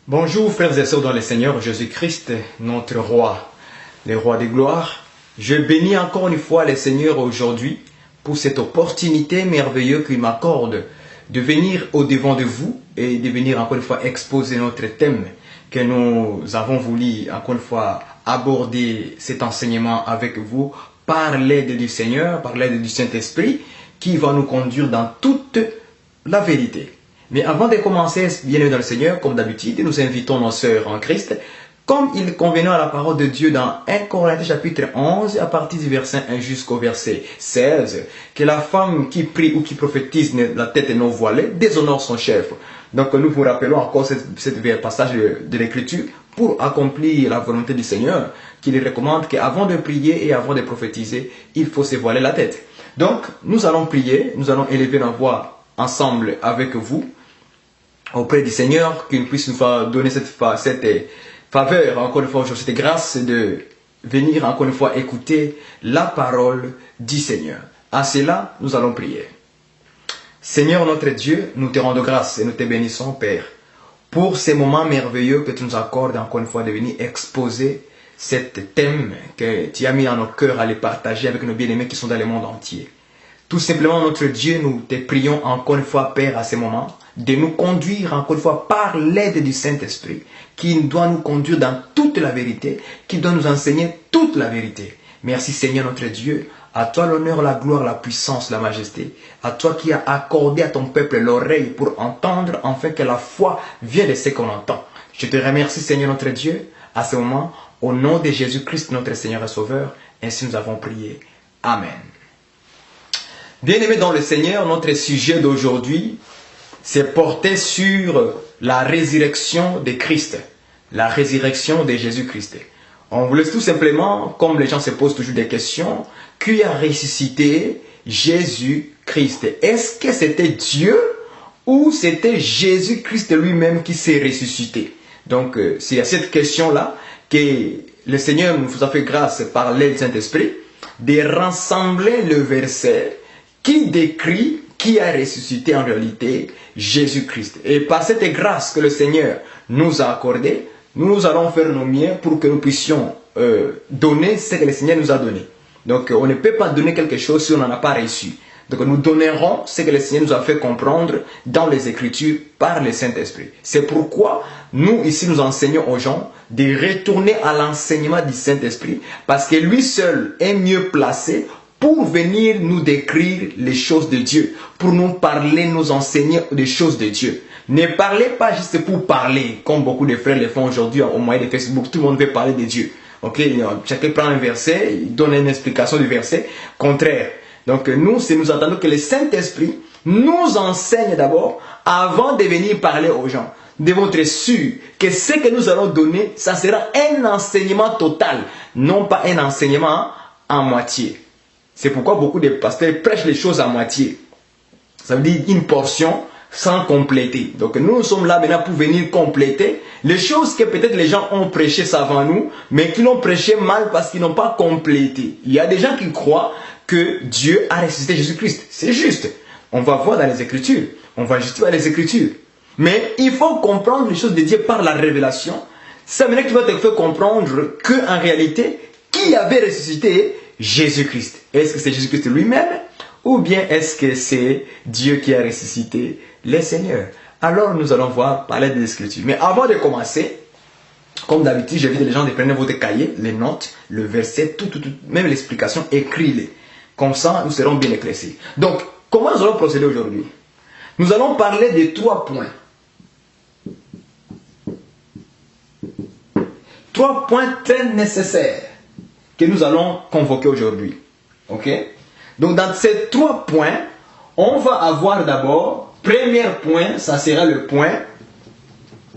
Bonjour frères et sœurs dans le Seigneur Jésus-Christ, notre roi, le roi des gloires. Je bénis encore une fois le Seigneur aujourd'hui pour cette opportunité merveilleuse qu'il m'accorde de venir au-devant de vous et de venir encore une fois exposer notre thème que nous avons voulu encore une fois aborder cet enseignement avec vous par l'aide du Seigneur, par l'aide du Saint-Esprit qui va nous conduire dans toute la vérité. Mais avant de commencer, bien dans le Seigneur, comme d'habitude, nous invitons nos sœurs en Christ, comme il convenait à la parole de Dieu dans 1 Corinthiens chapitre 11, à partir du verset 1 jusqu'au verset 16, que la femme qui prie ou qui prophétise la tête non voilée déshonore son chef. Donc nous vous rappelons encore ce passage de l'Écriture pour accomplir la volonté du Seigneur, qui lui recommande qu'avant de prier et avant de prophétiser, il faut se voiler la tête. Donc nous allons prier, nous allons élever la voix ensemble avec vous auprès du Seigneur, qu'il puisse nous donner cette faveur, encore une fois aujourd'hui, cette grâce de venir encore une fois écouter la parole du Seigneur. À cela, nous allons prier. Seigneur notre Dieu, nous te rendons grâce et nous te bénissons, Père, pour ces moments merveilleux que tu nous accordes encore une fois de venir exposer cet thème que tu as mis dans nos cœurs à les partager avec nos bien-aimés qui sont dans le monde entier. Tout simplement, notre Dieu, nous te prions encore une fois, Père, à ce moment, de nous conduire encore une fois par l'aide du Saint-Esprit, qui doit nous conduire dans toute la vérité, qui doit nous enseigner toute la vérité. Merci Seigneur notre Dieu, à toi l'honneur, la gloire, la puissance, la majesté, à toi qui as accordé à ton peuple l'oreille pour entendre, afin que la foi vienne de ce qu'on entend. Je te remercie Seigneur notre Dieu, à ce moment, au nom de Jésus-Christ notre Seigneur et Sauveur, ainsi nous avons prié. Amen. Bien-aimés dans le Seigneur, notre sujet d'aujourd'hui c'est porté sur la résurrection de Christ, la résurrection de Jésus-Christ. On voulait tout simplement, comme les gens se posent toujours des questions, qui a ressuscité Jésus-Christ? Est-ce que c'était Dieu ou c'était Jésus-Christ lui-même qui s'est ressuscité? Donc c'est à cette question-là que le Seigneur nous a fait grâce par l'aide du Saint-Esprit de rassembler le verset qui décrit qui a ressuscité en réalité Jésus-Christ. Et par cette grâce que le Seigneur nous a accordée, nous allons faire nos mieux pour que nous puissions donner ce que le Seigneur nous a donné. Donc on ne peut pas donner quelque chose si on n'en a pas reçu. Donc nous donnerons ce que le Seigneur nous a fait comprendre dans les Écritures par le Saint-Esprit. C'est pourquoi nous ici nous enseignons aux gens de retourner à l'enseignement du Saint-Esprit parce que lui seul est mieux placé pour venir nous décrire les choses de Dieu, pour nous parler, nous enseigner des choses de Dieu. Ne parlez pas juste pour parler, comme beaucoup de frères le font aujourd'hui au moyen de Facebook. Tout le monde veut parler de Dieu. Okay? Chacun prend un verset, il donne une explication du verset contraire. Donc nous attendons que le Saint-Esprit nous enseigne d'abord avant de venir parler aux gens. Nous devons être sûrs que ce que nous allons donner, ça sera un enseignement total, non pas un enseignement en moitié. C'est pourquoi beaucoup de pasteurs prêchent les choses à moitié. Ça veut dire une portion sans compléter. Donc nous sommes là maintenant pour venir compléter les choses que peut-être les gens ont prêchées avant nous, mais qui l'ont prêché mal parce qu'ils n'ont pas complété. Il y a des gens qui croient que Dieu a ressuscité Jésus-Christ. C'est juste. On va voir dans les Écritures. On va justifier les Écritures. Mais il faut comprendre les choses de Dieu par la révélation. Ça veut dire que tu vas te faire comprendre qu'en réalité, qui avait ressuscité Jésus-Christ? Est-ce que c'est Jésus-Christ lui-même ou bien est-ce que c'est Dieu qui a ressuscité le Seigneur? Alors nous allons voir parler des Écritures. Mais avant de commencer, comme d'habitude, j'invite les gens de prendre votre cahier, les notes, le verset, tout, même l'explication, écrivez-les. Comme ça, nous serons bien éclaircis. Donc, comment nous allons procéder aujourd'hui? Nous allons parler de 3 points. 3 points très nécessaires que nous allons convoquer aujourd'hui. Ok? Donc dans ces 3 points, on va avoir d'abord, premier point, ça sera le point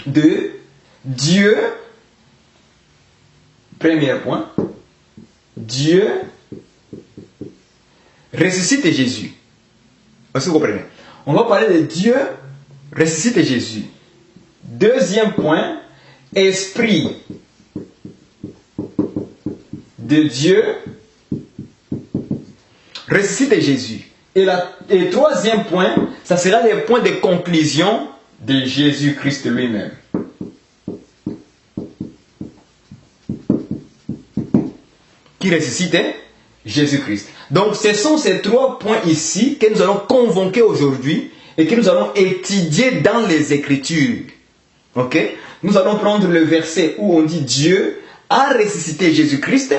de Dieu. Premier point, Dieu ressuscite Jésus. Est-ce que vous comprenez? On va parler de Dieu ressuscite Jésus. Deuxième point, Esprit de Dieu ressuscite Jésus. Et le troisième point, ça sera le point de conclusion de Jésus-Christ lui-même. qui ressuscite Jésus-Christ. Donc ce sont ces 3 points ici que nous allons convoquer aujourd'hui et que nous allons étudier dans les Écritures. Ok? Nous allons prendre le verset où on dit Dieu a ressuscité Jésus-Christ.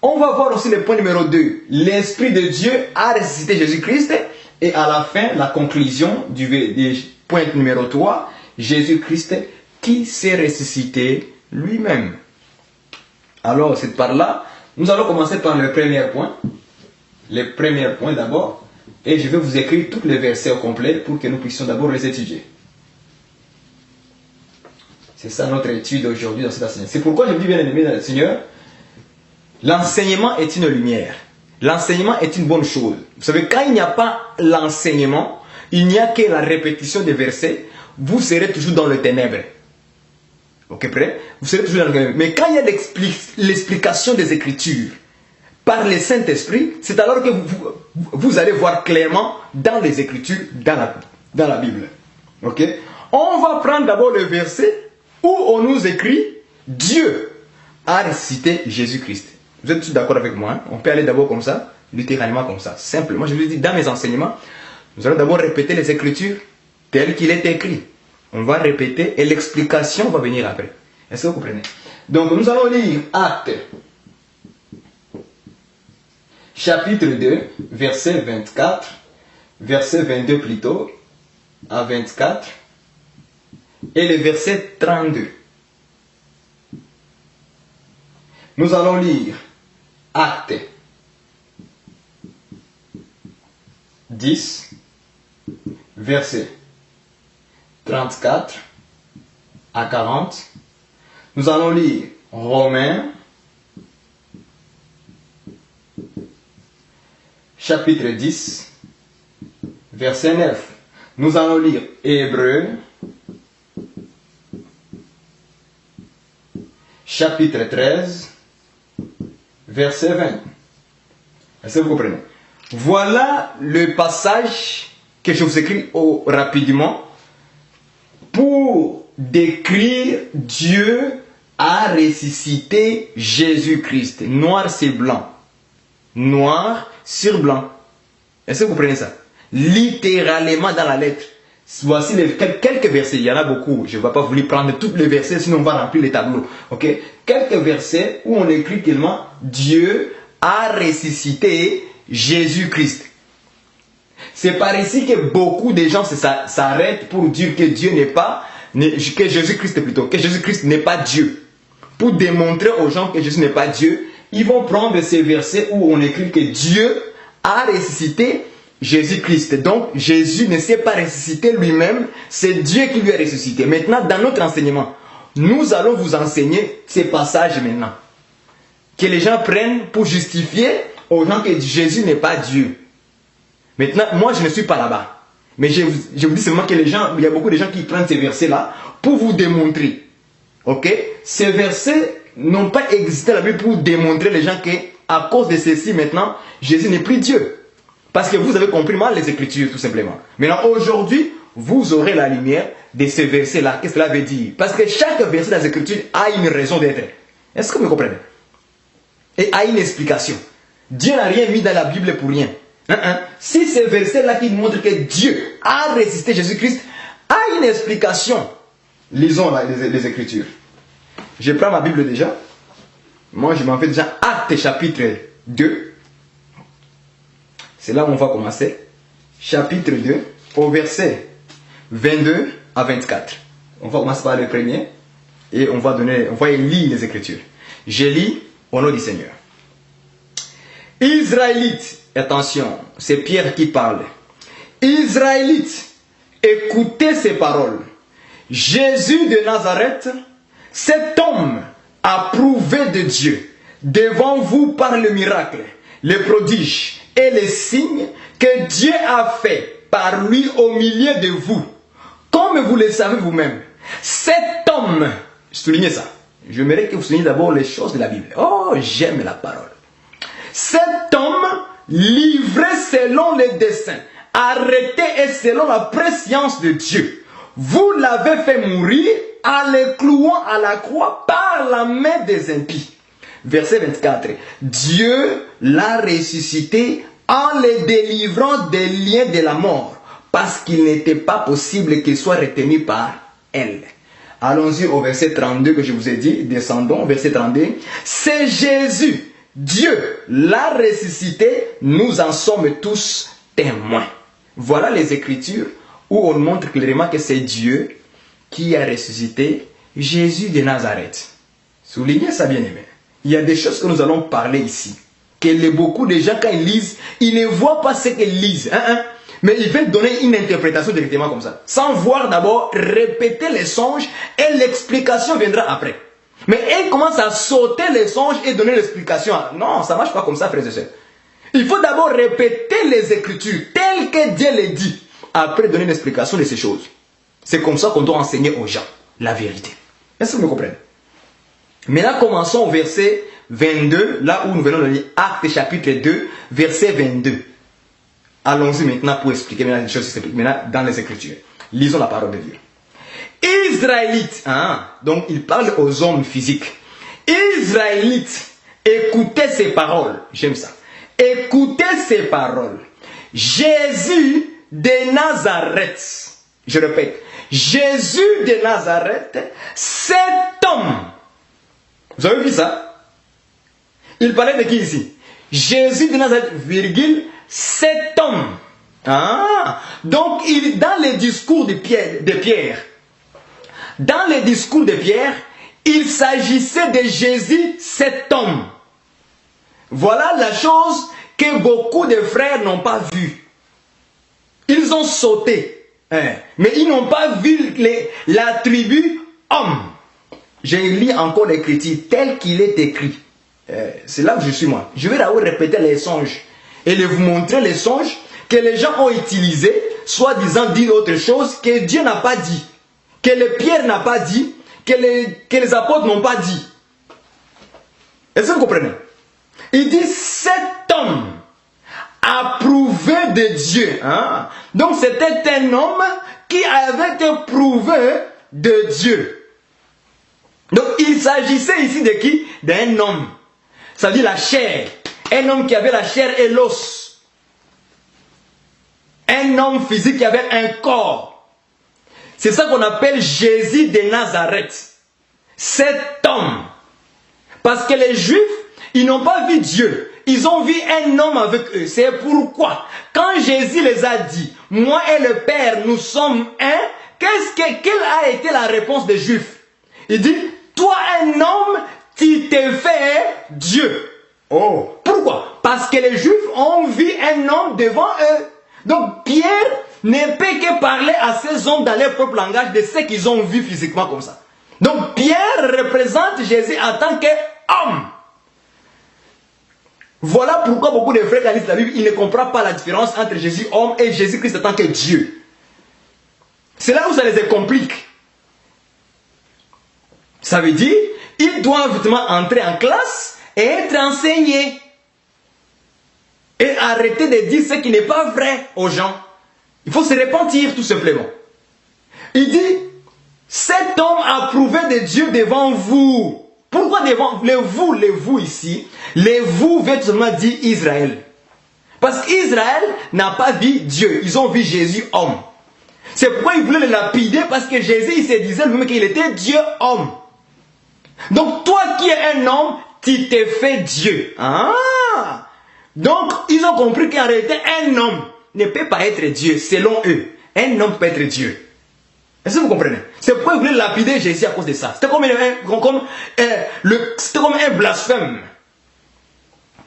On va voir aussi le point numéro 2. L'Esprit de Dieu a ressuscité Jésus-Christ. Et à la fin, la conclusion du point numéro 3, Jésus-Christ qui s'est ressuscité lui-même. Alors, c'est par là, nous allons commencer par le premier point. Le premier point d'abord. Et je vais vous écrire tous les versets au complet pour que nous puissions d'abord les étudier. C'est ça notre étude aujourd'hui dans cet enseignement. C'est pourquoi je vous dis, bien aimé dans le Seigneur, l'enseignement est une lumière. L'enseignement est une bonne chose. Vous savez, quand il n'y a pas l'enseignement, il n'y a que la répétition des versets, vous serez toujours dans le ténèbre. Ok, prêt? Vous serez toujours dans le ténèbre. Mais quand il y a l'explication des Écritures par le Saint-Esprit, c'est alors que vous allez voir clairement dans les Écritures, dans la Bible. Ok? On va prendre d'abord le verset où on nous écrit Dieu a ressuscité Jésus-Christ. Vous êtes tous d'accord avec moi, hein? On peut aller d'abord comme ça, littéralement comme ça, simplement. Je vous dis, dans mes enseignements, nous allons d'abord répéter les Écritures telles qu'il est écrit. On va répéter et l'explication va venir après. Est-ce que vous comprenez? Donc nous allons lire Actes, chapitre 2, verset 24, verset 22 plutôt, à 24, et le verset 32. Nous allons lire Actes 10, verset 34 à 40. Nous allons lire Romains, chapitre 10, verset 9. Nous allons lire Hébreux, chapitre 13, verset 20. Est-ce que vous comprenez? Voilà le passage que je vous écris rapidement pour décrire Dieu a ressuscité Jésus-Christ. Noir sur blanc. Noir sur blanc. Est-ce que vous comprenez ça? Littéralement dans la lettre. Voici quelques versets, il y en a beaucoup. Je ne vais pas vous prendre tous les versets, sinon on va remplir les tableaux. Ok? Quelques versets où on écrit tellement Dieu a ressuscité Jésus-Christ. C'est par ici que beaucoup de gens s'arrêtent pour dire que Dieu n'est pas, que Jésus-Christ plutôt, que Jésus-Christ n'est pas Dieu. Pour démontrer aux gens que Jésus n'est pas Dieu, ils vont prendre ces versets où on écrit que Dieu a ressuscité Jésus-Christ. Donc, Jésus ne s'est pas ressuscité lui-même, c'est Dieu qui lui a ressuscité. Maintenant, dans notre enseignement, nous allons vous enseigner ces passages maintenant. Que les gens prennent pour justifier aux gens que Jésus n'est pas Dieu. Maintenant, moi, je ne suis pas là-bas. Mais je vous dis seulement que les gens, il y a beaucoup de gens qui prennent ces versets-là pour vous démontrer. Ok? Ces versets n'ont pas existé dans la Bible pour démontrer les gens qu'à cause de ceci, maintenant, Jésus n'est plus Dieu. Parce que vous avez compris mal les Écritures, tout simplement. Maintenant, aujourd'hui, vous aurez la lumière de ces versets-là. Qu'est-ce que cela veut dire? Parce que chaque verset dans les Écritures a une raison d'être. Est-ce que vous comprenez? Et a une explication. Dieu n'a rien mis dans la Bible pour rien. Si ces versets-là qui montrent que Dieu a ressuscité Jésus-Christ a une explication, lisons là les Écritures. Je prends ma Bible déjà. Moi, je m'en fais déjà Actes chapitre 2. C'est là où on va commencer. Chapitre 2, au verset 22 à 24. On va commencer par le premier. Et on va lire les Écritures. Je lis au nom du Seigneur. Israélites, attention, c'est Pierre qui parle. Israélites, écoutez ces paroles. Jésus de Nazareth, cet homme approuvé de Dieu, devant vous par le miracle, les prodiges et les signes que Dieu a fait par lui au milieu de vous. Comme vous le savez vous-même, cet homme, soulignez ça, j'aimerais que vous souligniez d'abord les choses de la Bible. Oh, j'aime la parole. Cet homme, livré selon les desseins, arrêté et selon la prescience de Dieu, vous l'avez fait mourir en le clouant à la croix par la main des impies. verset 24. Dieu l'a ressuscité en le délivrant des liens de la mort, parce qu'il n'était pas possible qu'il soit retenu par elle. Allons-y au verset 32 que je vous ai dit, descendons au verset 32. C'est Jésus, Dieu l'a ressuscité, nous en sommes tous témoins. Voilà les Écritures où on montre clairement que c'est Dieu qui a ressuscité Jésus de Nazareth. Soulignez ça, bien aimé. Il y a des choses que nous allons parler ici. Que beaucoup de gens, quand ils lisent, ils ne voient pas ce qu'ils lisent. Mais ils veulent donner une interprétation directement comme ça. Sans voir d'abord répéter les songes et l'explication viendra après. Mais ils commencent à sauter les songes et donner l'explication. Non, ça ne marche pas comme ça, frères et sœurs. Il faut d'abord répéter les Écritures telles que Dieu les dit. Après donner l'explication de ces choses. C'est comme ça qu'on doit enseigner aux gens la vérité. Est-ce que vous me comprenez? Maintenant, commençons au verset 22, là où nous venons de lire Actes chapitre 2, verset 22. Allons-y maintenant pour expliquer maintenant les choses qui s'expliquent maintenant dans les Écritures. Lisons la parole de Dieu. Israélites, donc il parle aux hommes physiques. Israélites, écoutez ces paroles. J'aime ça. Écoutez ces paroles. Jésus de Nazareth, je répète, Jésus de Nazareth, cet homme. Vous avez vu ça? Il parlait de qui ici? Jésus de Nazareth, virgule, cet homme. Donc, dans les discours de Pierre, dans les discours de Pierre, il s'agissait de Jésus, cet homme. Voilà la chose que beaucoup de frères n'ont pas vue. Ils ont sauté, mais ils n'ont pas vu l'attribut homme. Je lis encore l'écriture tel qu'il est écrit. C'est là où je suis moi. Je vais d'abord répéter les songes et vous montrer les songes que les gens ont utilisés, soi-disant dire autre chose que Dieu n'a pas dit, que les Pierre n'a pas dit, que les apôtres n'ont pas dit. Est-ce que vous comprenez? Il dit cet homme approuvé de Dieu. Donc c'était un homme qui avait été prouvé de Dieu. Donc il s'agissait ici de qui? D'un homme. Ça veut dire la chair. Un homme qui avait la chair et l'os. Un homme physique qui avait un corps. C'est ça qu'on appelle Jésus de Nazareth. Cet homme. Parce que les Juifs, ils n'ont pas vu Dieu. Ils ont vu un homme avec eux. C'est pourquoi, quand Jésus les a dit, moi et le Père, nous sommes un, quelle a été la réponse des Juifs? Il dit, toi un homme, tu t'es fait Dieu. Oh, pourquoi? Parce que les Juifs ont vu un homme devant eux. Donc Pierre ne peut que parler à ces hommes dans leur propre langage de ce qu'ils ont vu physiquement comme ça. Donc Pierre représente Jésus en tant qu'homme. Voilà pourquoi beaucoup de frères qui lisent la Bible, ils ne comprennent pas la différence entre Jésus homme et Jésus-Christ en tant que Dieu. C'est là où ça les complique. Ça veut dire, ils doivent effectivement entrer en classe et être enseignés. Et arrêter de dire ce qui n'est pas vrai aux gens. Il faut se repentir tout simplement. Il dit, cet homme approuvé de Dieu devant vous. Pourquoi devant les vous ici? Les vous veut seulement dire Israël. Parce qu'Israël n'a pas vu Dieu. Ils ont vu Jésus homme. C'est pourquoi ils voulaient le lapider, parce que Jésus il se disait lui-même qu'il était Dieu homme. Donc toi qui es un homme, tu t'es fait Dieu. Donc ils ont compris qu'en réalité un homme ne peut pas être Dieu selon eux. Un homme peut être Dieu. Est-ce que vous comprenez? C'est pourquoi ils voulaient lapider Jésus à cause de ça. C'était comme un blasphème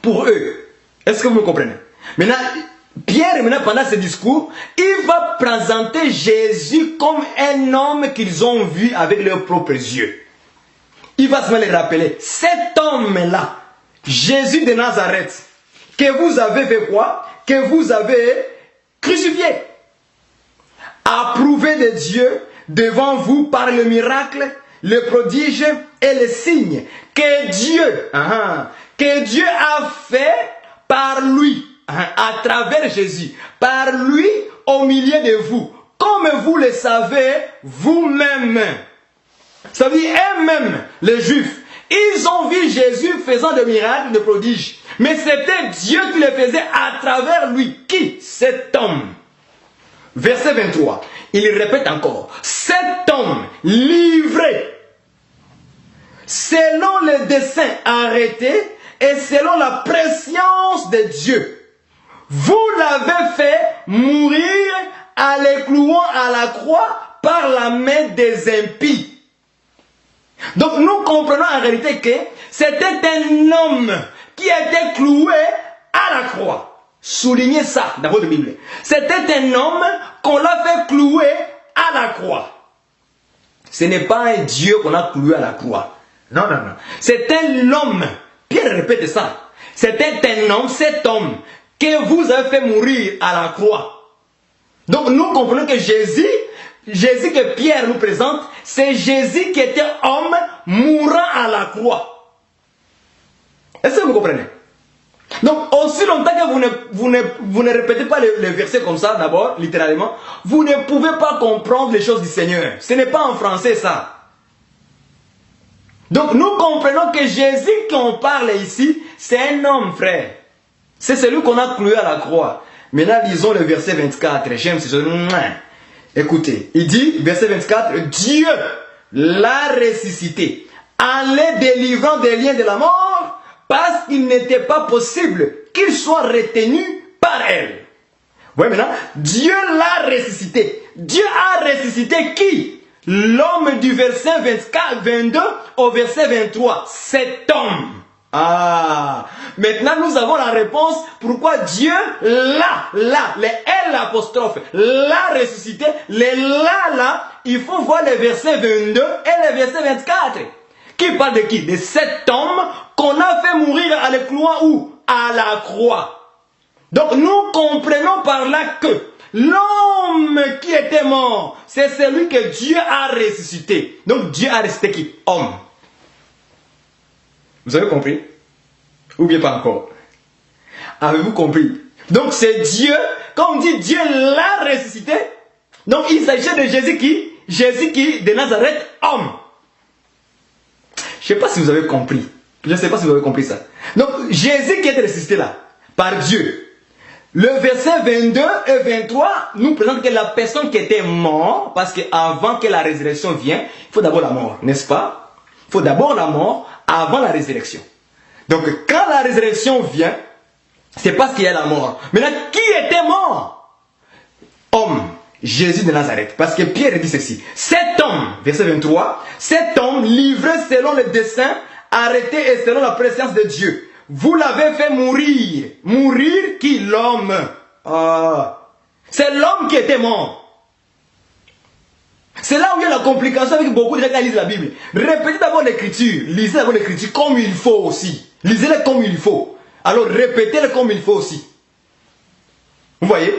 pour eux. Est-ce que vous me comprenez? Maintenant, Pierre, pendant ce discours, il va présenter Jésus comme un homme qu'ils ont vu avec leurs propres yeux. Il va se les rappeler. Cet homme-là, Jésus de Nazareth, que vous avez fait quoi? Que vous avez crucifié. Approuvé de Dieu devant vous par le miracle, le prodige et le signe que Dieu a fait par lui, à travers Jésus, par lui au milieu de vous, comme vous le savez vous-même. Ça veut dire eux-mêmes, les Juifs, Ils ont vu Jésus faisant des miracles, des prodiges. Mais c'était Dieu qui les faisait à travers lui. Qui? Cet homme. Verset 23. Il répète encore. Cet homme livré selon le dessein arrêté et selon la prescience de Dieu. Vous l'avez fait mourir en le clouant à la croix par la main des impies. Donc nous comprenons en réalité que c'était un homme qui était cloué à la croix. Soulignez ça dans votre Bible. C'était un homme qu'on l'a fait clouer à la croix. Ce n'est pas un Dieu qu'on a cloué à la croix. Non, non, non. C'est un homme. Pierre répète ça. C'était un homme, cet homme, que vous avez fait mourir à la croix. Donc nous comprenons que Jésus que Pierre nous présente, c'est Jésus qui était homme mourant à la croix. Est-ce que vous comprenez? Donc, aussi longtemps que vous ne répétez pas les versets comme ça, d'abord, littéralement, vous ne pouvez pas comprendre les choses du Seigneur. Ce n'est pas en français, ça. Donc, nous comprenons que Jésus qu'on parle ici, c'est un homme, frère. C'est celui qu'on a cloué à la croix. Maintenant, lisons le verset 24. J'aime ce genre. Écoutez, il dit, verset 24, Dieu l'a ressuscité en les délivrant des liens de la mort parce qu'il n'était pas possible qu'il soit retenu par elle. Oui, maintenant, Dieu l'a ressuscité. Dieu a ressuscité qui? L'homme du verset 24, 22 au verset 23. Cet homme. Ah, maintenant nous avons la réponse pourquoi Dieu l'a, le L apostrophe, l'a ressuscité, là, il faut voir les versets 22 et les versets 24. Qui parle de qui? De cet homme qu'on a fait mourir à la croix où? À la croix. Donc nous comprenons par là que l'homme qui était mort, c'est celui que Dieu a ressuscité. Donc Dieu a ressuscité qui? Homme. Vous avez compris? Ou bien pas encore? Avez-vous compris? Donc c'est Dieu, quand on dit Dieu l'a ressuscité, donc il s'agit de Jésus qui, de Nazareth, homme. Je ne sais pas si vous avez compris. Je ne sais pas si vous avez compris ça. Donc Jésus qui est ressuscité là, par Dieu. Le verset 22 et 23 nous présente que la personne qui était morte, parce qu'avant que la résurrection vienne, il faut d'abord la mort, n'est-ce pas? Il faut d'abord la mort avant la résurrection. Donc quand la résurrection vient, c'est parce qu'il y a la mort. Maintenant, qui était mort? Homme, Jésus de Nazareth. Parce que Pierre dit ceci. Cet homme, verset 23, cet homme livré selon le dessein, arrêté et selon la présence de Dieu. Vous l'avez fait mourir. Mourir qui? L'homme. C'est l'homme qui était mort. C'est là où il y a la complication avec beaucoup de gens qui lisent la Bible. Répétez d'abord l'écriture. Lisez d'abord l'écriture comme il faut aussi. Lisez-le comme il faut. Alors répétez-le comme il faut aussi. Vous voyez?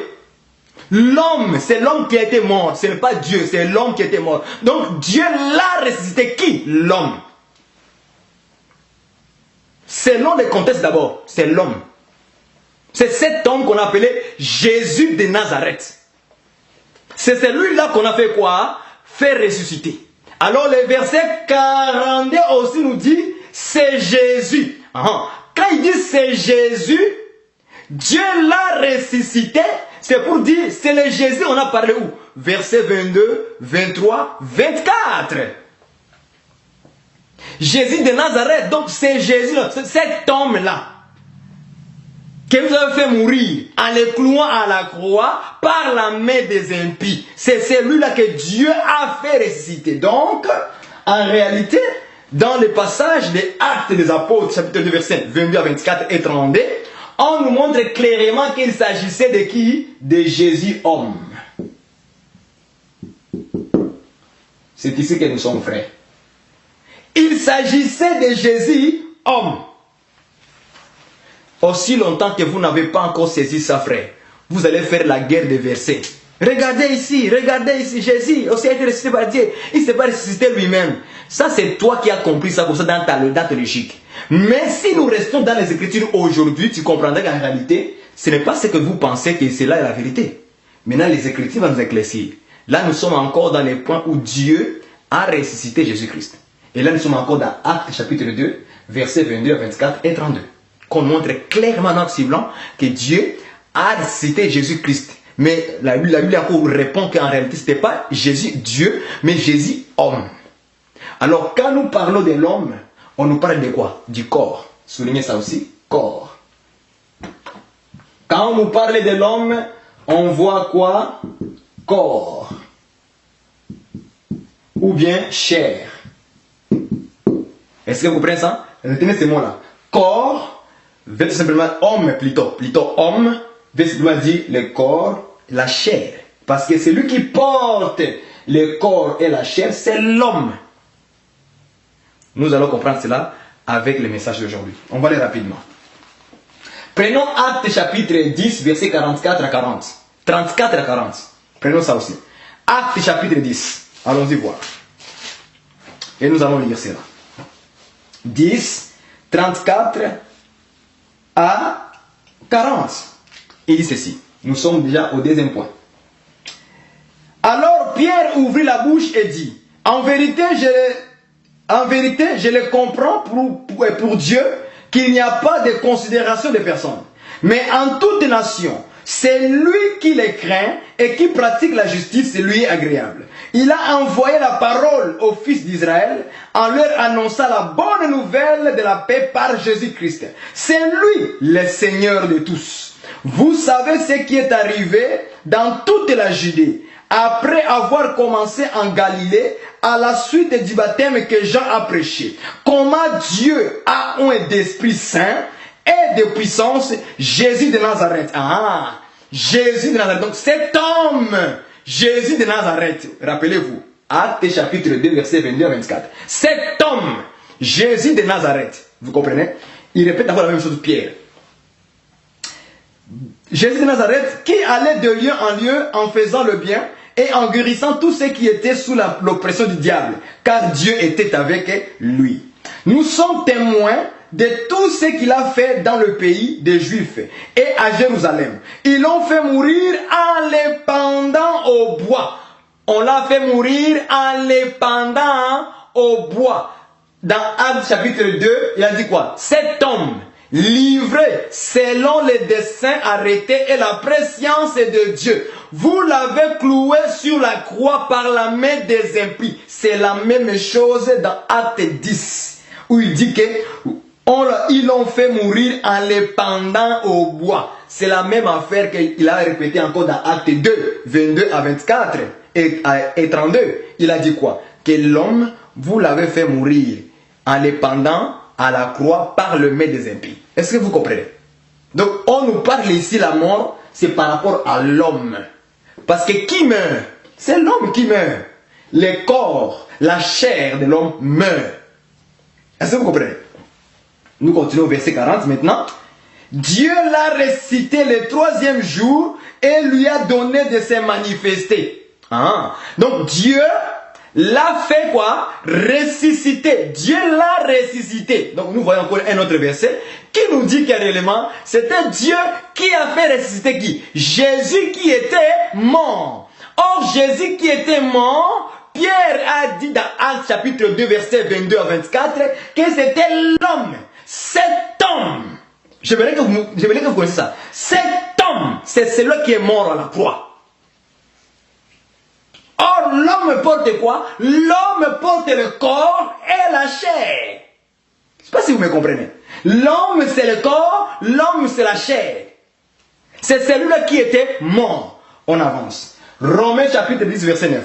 L'homme, c'est l'homme qui a été mort. Ce n'est pas Dieu, c'est l'homme qui a été mort. Donc Dieu l'a ressuscité qui? L'homme. Selon le contexte d'abord, c'est l'homme. C'est cet homme qu'on appelait Jésus de Nazareth. C'est celui-là qu'on a fait quoi? Fait ressusciter. Alors le verset 42 aussi nous dit, c'est Jésus. Quand il dit c'est Jésus, Dieu l'a ressuscité, c'est pour dire, c'est le Jésus, on a parlé où? Verset 22, 23, 24. Jésus de Nazareth, donc c'est Jésus, cet homme-là, que vous avez fait mourir en le clouant à la croix par la main des impies. C'est celui-là que Dieu a fait ressusciter. Donc, en réalité, dans le passage des Actes des Apôtres, chapitre 2, versets 22 à 24 et 32, on nous montre clairement qu'il s'agissait de qui? De Jésus homme. C'est ici que nous sommes frères. Il s'agissait de Jésus homme. Aussi longtemps que vous n'avez pas encore saisi ça, frère, vous allez faire la guerre des versets. Regardez ici, Jésus aussi a été ressuscité par Dieu. Il ne s'est pas ressuscité lui-même. Ça, c'est toi qui as compris ça comme ça dans ta logique. Mais si nous restons dans les Écritures aujourd'hui, tu comprendras qu'en réalité, ce n'est pas ce que vous pensez que c'est là la vérité. Maintenant, les Écritures vont nous éclaircir. Là, nous sommes encore dans les points où Dieu a ressuscité Jésus-Christ. Et là, nous sommes encore dans Actes chapitre 2, versets 22 à 24 et 32. Qu'on montre clairement dans le blanc que Dieu a cité Jésus-Christ. Mais la Bible encore répond qu'en réalité, ce n'était pas Jésus Dieu, mais Jésus homme. Alors, quand nous parlons de l'homme, on nous parle de quoi? Du corps. Soulignez ça aussi, corps. Quand on nous parle de l'homme, on voit quoi? Corps. Ou bien chair. Est-ce que vous comprenez ça? Retenez ces mots-là. Corps, veut tout simplement homme plutôt. Plutôt homme, veut simplement dire le corps, la chair. Parce que celui qui porte le corps et la chair, c'est l'homme. Nous allons comprendre cela avec le message d'aujourd'hui. On va aller rapidement. Prenons Actes chapitre 10, versets 44 à 40. 34 à 40. Prenons ça aussi. Actes chapitre 10. Allons-y voir. Et nous allons lire cela. 10, 34 à 40. Il dit ceci. Nous sommes déjà au deuxième point. Alors Pierre ouvrit la bouche et dit, en vérité, je le comprends pour Dieu qu'il n'y a pas de considération de personne. Mais en toute nation, c'est lui qui les craint et qui pratique la justice, c'est lui agréable. Il a envoyé la parole aux fils d'Israël en leur annonçant la bonne nouvelle de la paix par Jésus-Christ. C'est lui le Seigneur de tous. Vous savez ce qui est arrivé dans toute la Judée. Après avoir commencé en Galilée, à la suite du baptême que Jean a prêché, comment Dieu a un d'Esprit Saint et de puissance, Jésus de Nazareth. Ah, Jésus de Nazareth. Donc cet homme, Jésus de Nazareth, rappelez-vous, Actes chapitre 2, versets 22 à 24. Cet homme, Jésus de Nazareth, vous comprenez? Il répète encore la même chose de Pierre. Jésus de Nazareth qui allait de lieu en lieu en faisant le bien et en guérissant tous ceux qui étaient sous l'oppression du diable, car Dieu était avec lui. Nous sommes témoins de tout ce qu'il a fait dans le pays des Juifs et à Jérusalem. Ils l'ont fait mourir en les pendant au bois. On l'a fait mourir en les pendant au bois. Dans Actes chapitre 2, il a dit quoi? Cet homme, livré selon les desseins arrêtés et la préscience de Dieu. Vous l'avez cloué sur la croix par la main des impies. C'est la même chose dans Acte 10, où il dit que ils l'ont fait mourir en les pendant au bois. C'est la même affaire qu'il a répété encore dans Acte 2, 22 à 24 et 32. Il a dit quoi? Que l'homme, vous l'avez fait mourir en les pendant à la croix par le main des impies. Est-ce que vous comprenez? Donc on nous parle ici la mort, c'est par rapport à l'homme. Parce que qui meurt? C'est l'homme qui meurt. Le corps, la chair de l'homme meurt. Est-ce que vous comprenez? Nous continuons au verset 40 maintenant. Dieu l'a ressuscité le troisième jour et lui a donné de se manifester. Ah. Donc Dieu l'a fait quoi? Ressusciter. Dieu l'a ressuscité. Donc nous voyons encore un autre verset qui nous dit que réellement c'était Dieu qui a fait ressusciter qui? Jésus qui était mort. Or Jésus qui était mort, Pierre a dit dans Actes chapitre 2 verset 22 à 24 que c'était l'homme. Cet homme. Je voulais que vous connaissiez ça. Cet homme, c'est celui qui est mort à la croix. Or, l'homme porte quoi? L'homme porte le corps et la chair. Je ne sais pas si vous me comprenez. L'homme c'est le corps, l'homme c'est la chair. C'est celui-là qui était mort. On avance. Romains chapitre 10 verset 9.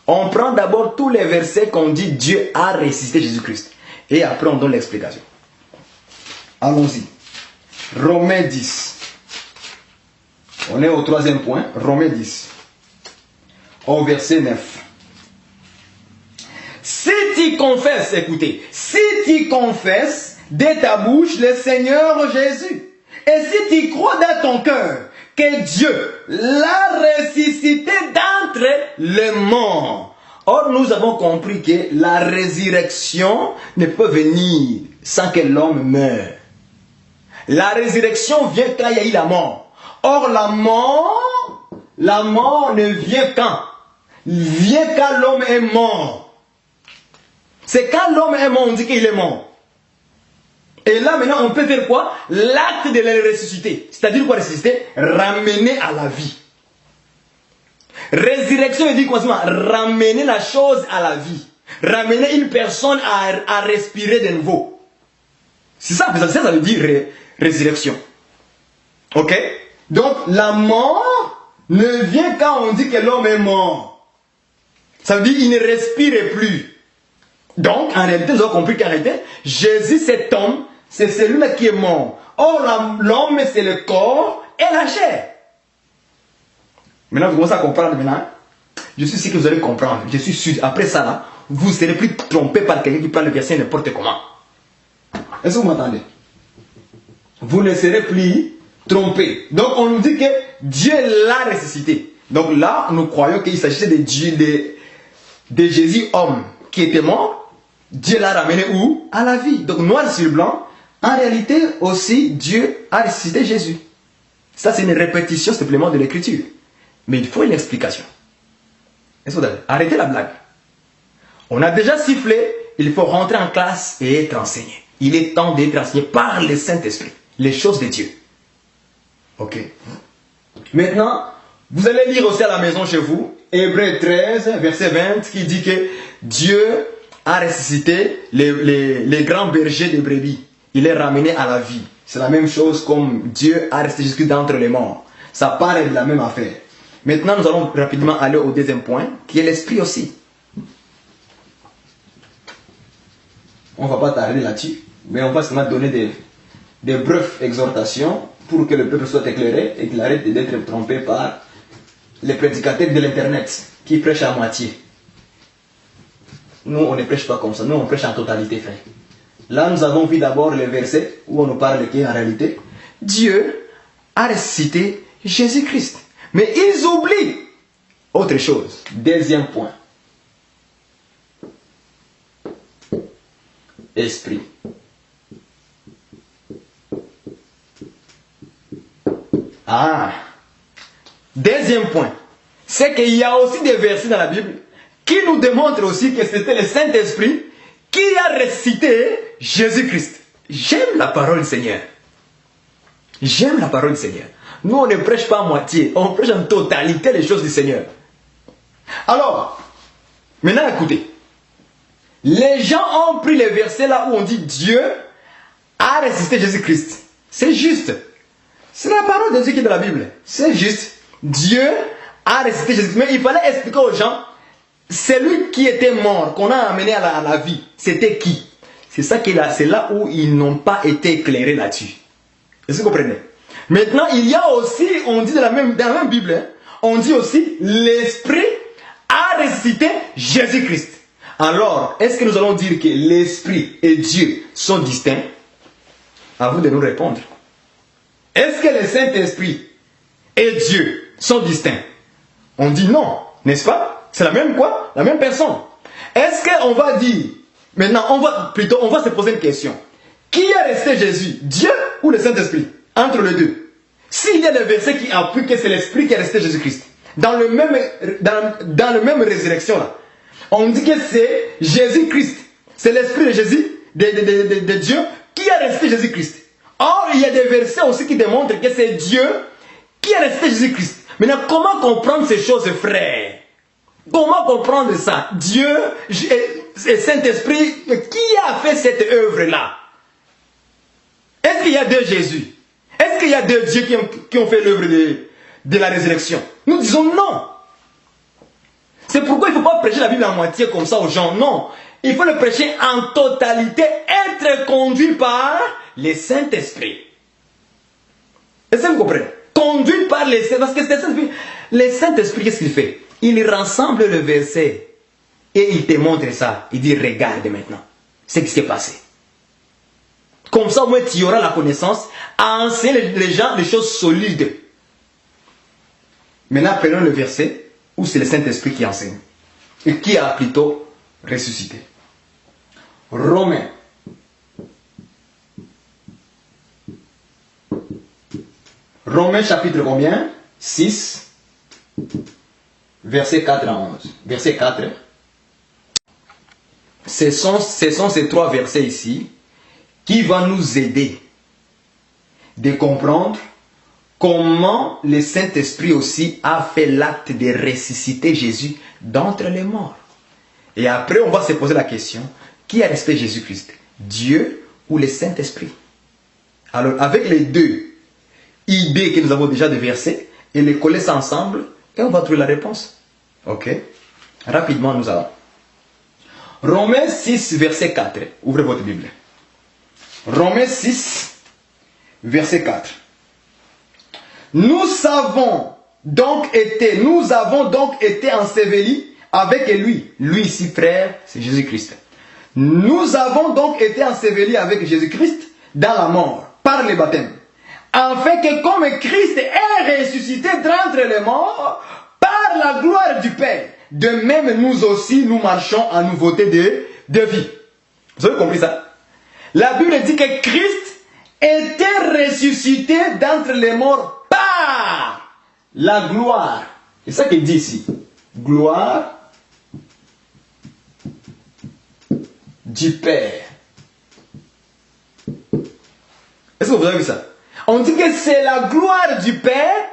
On prend d'abord tous les versets qu'on dit Dieu a ressuscité Jésus-Christ. Et après on donne l'explication. Allons-y. Romains 10. On est au troisième point. Romains 10. Au verset 9. Si tu confesses, écoutez, si tu confesses de ta bouche le Seigneur Jésus, et si tu crois dans ton cœur que Dieu l'a ressuscité d'entre les morts. Or, nous avons compris que la résurrection ne peut venir sans que l'homme meure. La résurrection vient quand il y a eu la mort. Or, la mort ne vient quand? Vient quand l'homme est mort. C'est quand l'homme est mort, on dit qu'il est mort. Et là, maintenant, on peut faire quoi? L'acte de le ressusciter. C'est-à-dire quoi ressusciter? Ramener à la vie. Résurrection veut dire quoi? Ramener la chose à la vie. Ramener une personne à respirer de nouveau. C'est ça, ça veut dire résurrection. Ok? Donc, la mort ne vient quand on dit que l'homme est mort. Ça veut dire qu'il ne respire plus. Donc, en réalité, nous avons compris qu'en réalité, Jésus, cet homme, c'est celui-là qui est mort. Or, l'homme, c'est le corps et la chair. Maintenant, vous commencez à comprendre maintenant. Je suis sûr que vous allez comprendre. Je suis sûr. Après ça, là, vous ne serez plus trompé par quelqu'un qui parle le verset n'importe comment. Est-ce que vous m'entendez? Vous ne serez plus trompé. Donc, on nous dit que Dieu l'a ressuscité. Donc là, nous croyons qu'il s'agissait de Dieu, de Jésus homme qui était mort. Dieu l'a ramené où? À la vie. Donc, noir sur blanc, en réalité aussi, Dieu a ressuscité Jésus. Ça, c'est une répétition simplement de l'écriture. Mais il faut une explication. Est-ce que vous avez arrêtez la blague? On a déjà sifflé, il faut rentrer en classe et être enseigné. Il est temps d'être enseigné par le Saint-Esprit, les choses de Dieu. Ok. Maintenant, vous allez lire aussi à la maison chez vous, Hébreux 13, verset 20, qui dit que Dieu a ressuscité les grands bergers de brebis. Il est ramené à la vie. C'est la même chose comme Dieu a ressuscité Jésus d'entre les morts. Ça paraît de la même affaire. Maintenant, nous allons rapidement aller au deuxième point, qui est l'esprit aussi. On ne va pas tarder là-dessus, mais on va seulement donner des brèves exhortations pour que le peuple soit éclairé et qu'il arrête d'être trompé par les prédicateurs de l'internet qui prêchent à moitié. Nous, on ne prêche pas comme ça, nous on prêche en totalité, frère. Là, nous avons vu d'abord les versets où on nous parle qu'en réalité, Dieu a ressuscité Jésus-Christ. Mais ils oublient autre chose. Deuxième point. Esprit. Deuxième point. C'est qu'il y a aussi des versets dans la Bible qui nous démontrent aussi que c'était le Saint-Esprit qui a ressuscité Jésus-Christ. J'aime la parole du Seigneur. J'aime la parole du Seigneur. Nous, on ne prêche pas à moitié. On prêche en totalité les choses du Seigneur. Alors, maintenant écoutez. Les gens ont pris les versets là où on dit Dieu a ressuscité Jésus-Christ. C'est juste. C'est la parole de Dieu qui est dans la Bible. C'est juste. Dieu a ressuscité Jésus-Christ. Mais il fallait expliquer aux gens, celui qui était mort, qu'on a amené à la vie, c'était qui? C'est ça qui est là. C'est là où ils n'ont pas été éclairés là-dessus. Est-ce que vous comprenez? Maintenant, il y a aussi, on dit dans la même Bible, hein, on dit aussi, l'Esprit a ressuscité Jésus-Christ. Alors, est-ce que nous allons dire que l'Esprit et Dieu sont distincts? À vous de nous répondre. Est-ce que le Saint-Esprit et Dieu sont distincts? On dit non, n'est-ce pas? C'est la même quoi? La même personne. Est-ce qu'on va dire, maintenant, on va se poser une question. Qui a resté Jésus? Dieu ou le Saint-Esprit? Entre les deux. S'il y a des versets qui appuient que c'est l'Esprit qui a resté Jésus-Christ, dans le même résurrection là, on dit que c'est Jésus-Christ. C'est l'Esprit de Jésus, de Dieu, qui a resté Jésus-Christ. Or, il y a des versets aussi qui démontrent que c'est Dieu qui a resté Jésus-Christ. Maintenant, comment comprendre ces choses, frères? Comment comprendre ça? Dieu et Saint-Esprit, qui a fait cette œuvre-là? Est-ce qu'il y a deux Jésus? Est-ce qu'il y a deux dieux qui ont fait l'œuvre de la résurrection? Nous disons non. C'est pourquoi il ne faut pas prêcher la Bible à moitié comme ça aux gens. Non. Il faut le prêcher en totalité, être conduit par le Saint-Esprit. Est-ce que vous comprenez? Conduit par le Saint-Esprit. Parce que le Saint-Esprit, qu'est-ce qu'il fait? Il rassemble le verset et il te montre ça. Il dit, regarde maintenant ce qui s'est passé. Comme ça, au moins, tu auras la connaissance à enseigner les gens des choses solides. Maintenant, prenons le verset où c'est le Saint-Esprit qui enseigne. Et qui a plutôt ressuscité. Romains. Romains chapitre combien? 6. Verset 4 à 11. Verset 4. ce sont ces 3 versets ici qui vont nous aider de comprendre comment le Saint-Esprit aussi a fait l'acte de ressusciter Jésus d'entre les morts. Et après, on va se poser la question, qui a ressuscité Jésus-Christ? Dieu ou le Saint-Esprit? Alors, avec les 2 idées que nous avons déjà déversées, et les coller ça ensemble, et on va trouver la réponse. Ok? Rapidement, nous allons. Romains 6, verset 4. Ouvrez votre Bible. Romains 6, verset 4. Nous avons donc été ensevelis avec lui. Lui ici, frère, c'est Jésus-Christ. Nous avons donc été ensevelis avec Jésus-Christ dans la mort, par le baptême. Afin que comme Christ est ressuscité d'entre les morts, par la gloire du Père, de même nous aussi, nous marchons en nouveauté de vie. Vous avez compris ça? La Bible dit que Christ était ressuscité d'entre les morts par la gloire. C'est ça qu'il dit ici. Gloire du Père. Est-ce que vous avez vu ça? On dit que c'est la gloire du Père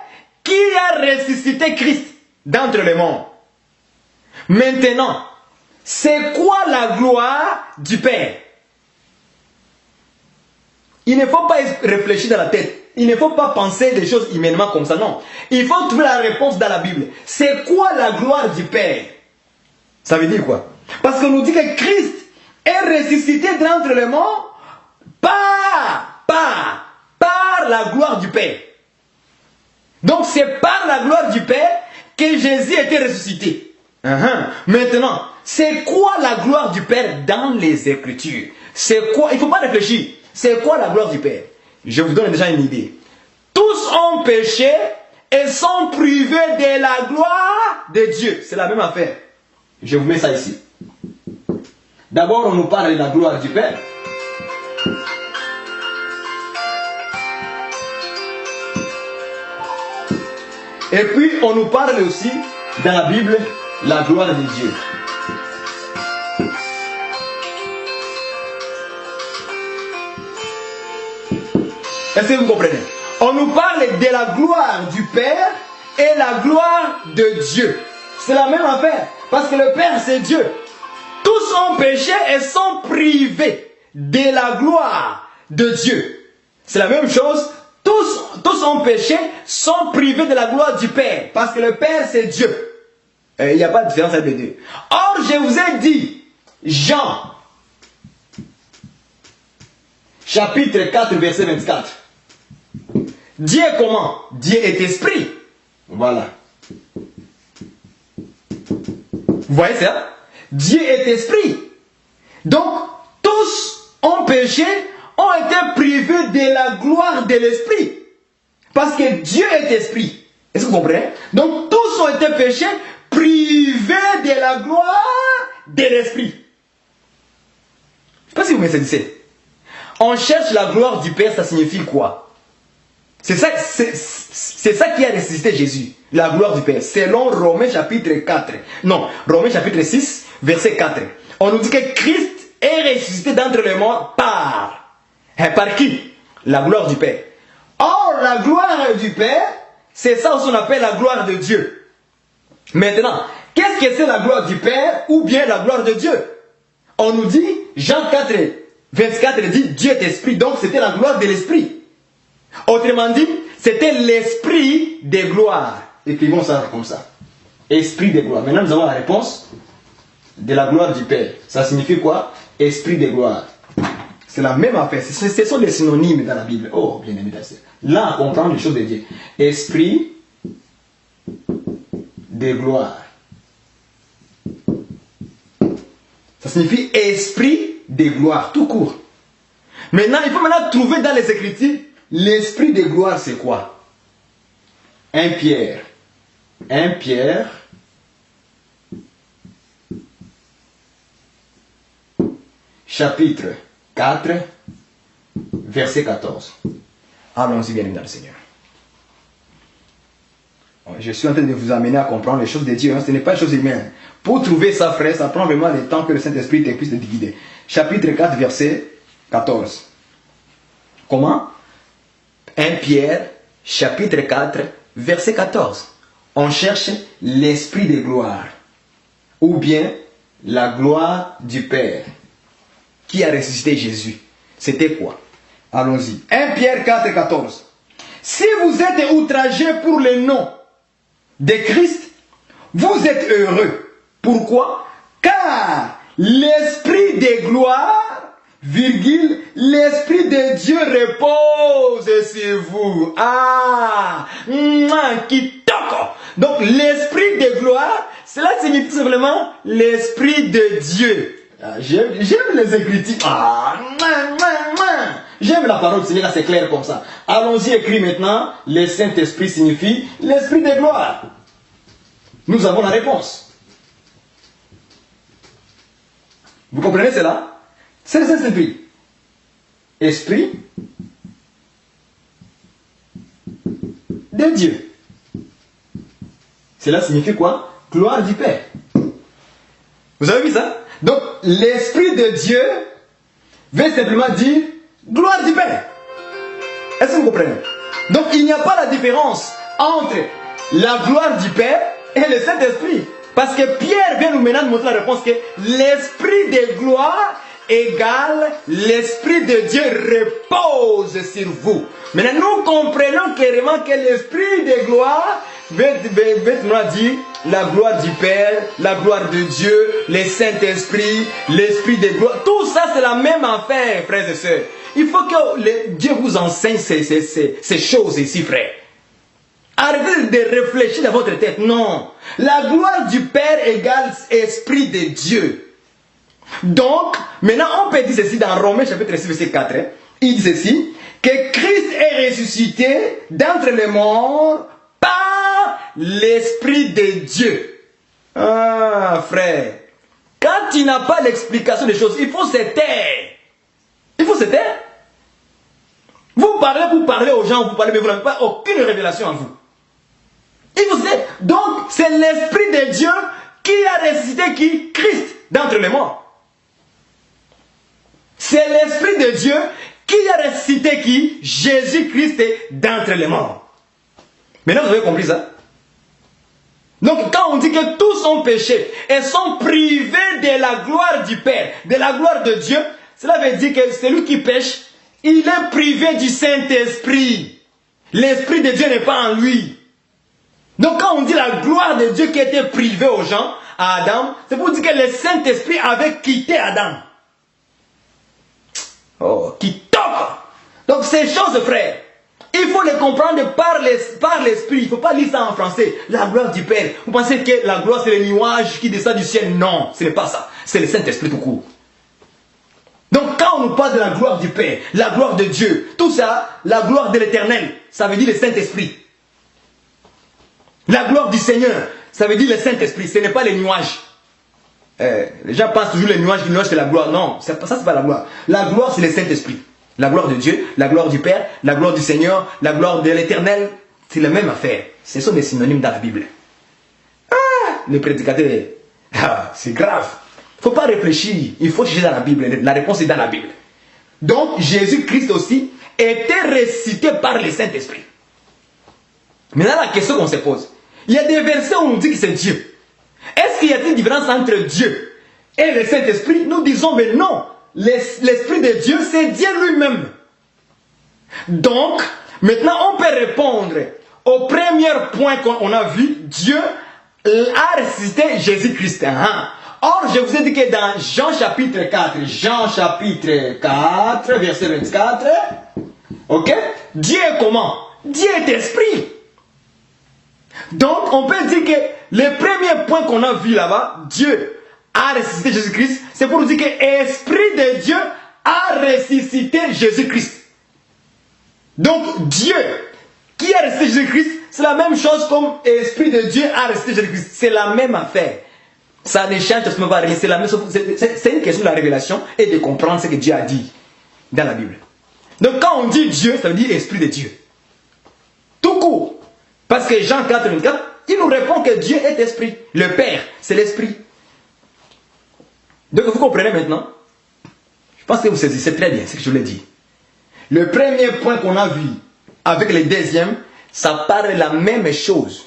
qui a ressuscité Christ d'entre les morts. Maintenant, c'est quoi la gloire du Père? Il ne faut pas réfléchir dans la tête. Il ne faut pas penser des choses humainement comme ça, non. Il faut trouver la réponse dans la Bible. C'est quoi la gloire du Père? Ça veut dire quoi? Parce qu'on nous dit que Christ est ressuscité d'entre les morts par la gloire du Père. Donc c'est par la gloire du Père que Jésus était ressuscité. Maintenant, c'est quoi la gloire du Père dans les Écritures? C'est quoi? Il ne faut pas réfléchir. C'est quoi la gloire du Père? Je vous donne déjà une idée. Tous ont péché et sont privés de la gloire de Dieu. C'est la même affaire. Je vous mets ça ici. D'abord, on nous parle de la gloire du Père. Et puis, on nous parle aussi, dans la Bible, la gloire de Dieu. Est-ce que vous comprenez? On nous parle de la gloire du Père et la gloire de Dieu. C'est la même affaire. Parce que le Père, c'est Dieu. Tous ont péché et sont privés de la gloire de Dieu. C'est la même chose. Tous ont péché, sont privés de la gloire du Père. Parce que le Père, c'est Dieu. Il n'y a pas de différence entre les deux. Or, je vous ai dit, Jean, chapitre 4, verset 24. Dieu est comment? Dieu est esprit. Voilà. Vous voyez ça? Dieu est esprit. Donc, tous ont péché, ont été privés de la gloire de l'esprit. Parce que Dieu est esprit. Est-ce que vous comprenez? Donc, tous ont été péchés, privés de la gloire de l'esprit. Je ne sais pas si vous me saisissez. On cherche la gloire du Père, ça signifie quoi? C'est ça qui a ressuscité Jésus, la gloire du Père, selon Romains chapitre 4. Non, Romains chapitre 6, verset 4. On nous dit que Christ est ressuscité d'entre les morts par qui? La gloire du Père. Or, la gloire du Père, c'est ça qu'on appelle la gloire de Dieu. Maintenant, qu'est-ce que c'est la gloire du Père ou bien la gloire de Dieu? On nous dit, Jean 4, 24 dit, Dieu est esprit, donc c'était la gloire de l'esprit. Autrement dit, c'était l'esprit de gloire. Écrivons ça comme ça. Esprit de gloire. Maintenant, nous avons la réponse de la gloire du Père. Ça signifie quoi? Esprit de gloire. C'est la même affaire. Ce sont des synonymes dans la Bible. Oh, bien aimé. Là, on comprend les choses de Dieu. Esprit de gloire. Ça signifie esprit de gloire, tout court. Maintenant, il faut maintenant trouver dans les Écritures l'esprit de gloire, c'est quoi? 1 Pierre. 1 Pierre. Chapitre 4, verset 14. Allons-y, bien aimé dans le Seigneur. Je suis en train de vous amener à comprendre les choses de Dieu. Hein. Ce n'est pas une chose humaine. Pour trouver ça, frère, ça prend vraiment le temps que le Saint-Esprit puisse te guider. Chapitre 4, verset 14. Comment? 1 Pierre, chapitre 4, verset 14. On cherche l'Esprit de gloire. Ou bien la gloire du Père qui a ressuscité Jésus. C'était quoi? Allons-y. 1 Pierre 4, 14. Si vous êtes outragés pour le nom de Christ, vous êtes heureux. Pourquoi? Car l'Esprit de gloire, virgule, l'Esprit de Dieu repose sur vous. Ah, qui toque. Donc l'Esprit de gloire, cela signifie tout simplement l'Esprit de Dieu. Ah, j'aime les écritures. Ah, j'aime la parole du Seigneur, c'est clair comme ça. Allons-y, écrit maintenant. Le Saint-Esprit signifie l'Esprit de gloire. Nous avons la réponse. Vous comprenez cela? C'est le Saint-Esprit. Esprit de Dieu. Cela signifie quoi? Gloire du Père. Vous avez vu ça? Donc, l'Esprit de Dieu veut simplement dire gloire du Père. Est-ce que vous comprenez? Donc, il n'y a pas la différence entre la gloire du Père et le Saint-Esprit. Parce que Pierre vient nous maintenant montrer la réponse que l'Esprit de gloire égale l'Esprit de Dieu repose sur vous. Maintenant, nous comprenons clairement que l'Esprit de gloire veut nous dire la gloire du Père, la gloire de Dieu, le Saint-Esprit, l'Esprit de gloire. Tout ça, c'est la même affaire, frères et sœurs. Il faut que Dieu vous enseigne ces choses ici, frères. Arrêtez de réfléchir dans votre tête. Non. La gloire du Père égale Esprit de Dieu. Donc, maintenant, on peut dire ceci dans Romains chapitre 6, verset 4. Il dit ceci, que Christ est ressuscité d'entre les morts par l'Esprit de Dieu. Ah, frère. Quand il n'a pas l'explication des choses, il faut se taire. Il faut se taire. Vous parlez aux gens, vous parlez, mais vous n'avez pas aucune révélation en vous. Il faut se taire. Donc, c'est l'Esprit de Dieu qui a ressuscité qui? Christ d'entre les morts. C'est l'Esprit de Dieu qui a ressuscité qui? Jésus-Christ d'entre les morts. Maintenant, vous avez compris ça? Donc, quand on dit que tous ont péché et sont privés de la gloire du Père, de la gloire de Dieu, cela veut dire que celui qui pêche, il est privé du Saint-Esprit. L'Esprit de Dieu n'est pas en lui. Donc, quand on dit la gloire de Dieu qui était privée aux gens, à Adam, c'est pour dire que le Saint-Esprit avait quitté Adam. Oh, qui toque. Donc, ces choses, frères, il faut les comprendre par l'Esprit. Il ne faut pas lire ça en français. La gloire du Père. Vous pensez que la gloire, c'est le nuage qui descend du ciel? Non, ce n'est pas ça. C'est le Saint-Esprit tout court. Donc, quand on nous parle de la gloire du Père, la gloire de Dieu, tout ça, la gloire de l'Éternel, ça veut dire le Saint-Esprit. La gloire du Seigneur, ça veut dire le Saint-Esprit. Ce n'est pas les nuages. Les gens pensent toujours les nuages c'est la gloire. Non, ça c'est pas la gloire. La gloire, c'est le Saint-Esprit. La gloire de Dieu, la gloire du Père, la gloire du Seigneur, la gloire de l'Éternel, c'est la même affaire. Ce sont des synonymes dans la Bible. Ah, le prédicateur, c'est grave. Il ne faut pas réfléchir, il faut chercher dans la Bible. La réponse est dans la Bible. Donc, Jésus-Christ aussi était ressuscité par le Saint-Esprit. Maintenant, la question qu'on se pose, il y a des versets où on nous dit que c'est Dieu. Est-ce qu'il y a une différence entre Dieu et le Saint-Esprit? Nous disons, mais non. L'Esprit de Dieu, c'est Dieu lui-même. Donc, maintenant, on peut répondre au premier point qu'on a vu. Dieu a ressuscité Jésus-Christ. Or, je vous ai dit que dans Jean chapitre 4, verset 24, ok? Dieu est comment? Dieu est esprit. Donc, on peut dire que le premier point qu'on a vu là-bas, Dieu a ressuscité Jésus-Christ, c'est pour nous dire que l'Esprit de Dieu a ressuscité Jésus-Christ. Donc, Dieu qui a ressuscité Jésus-Christ, c'est la même chose comme l'Esprit de Dieu a ressuscité Jésus-Christ. C'est la même affaire. Ça ne change absolument pas rien. C'est la même chose. C'est une question de la révélation et de comprendre ce que Dieu a dit dans la Bible. Donc, quand on dit Dieu, ça veut dire Esprit de Dieu. Tout court. Parce que Jean 4, 24, il nous répond que Dieu est esprit. Le Père, c'est l'esprit. Donc vous comprenez maintenant? Je pense que vous saisissez très bien ce que je vous l'ai dit. Le premier point qu'on a vu avec le deuxième, ça parle de la même chose.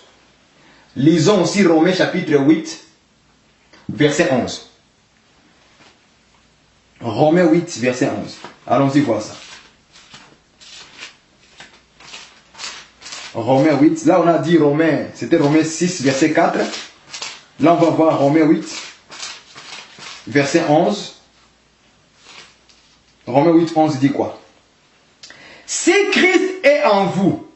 Lisons aussi Romains chapitre 8, verset 11. Romains 8, verset 11. Allons-y voir ça. Romains 8, là on a dit Romains, c'était Romains 6, verset 4. Là on va voir Romains 8, verset 11. Romains 8, 11 dit quoi? Si Christ est en vous,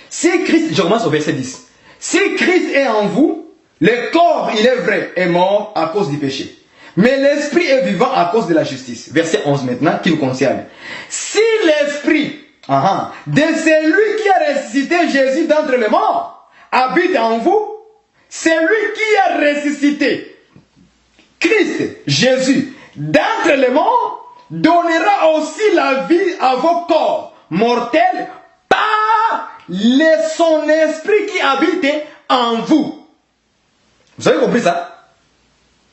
si Christ, je commence au verset 10. Si Christ est en vous, le corps, il est vrai, est mort à cause du péché. Mais l'esprit est vivant à cause de la justice. Verset 11 maintenant, qui nous concerne. Si l'esprit de celui qui a ressuscité Jésus d'entre les morts habite en vous, celui qui a ressuscité Christ, Jésus, d'entre les morts, donnera aussi la vie à vos corps mortels par son esprit qui habite en vous. Vous avez compris ça?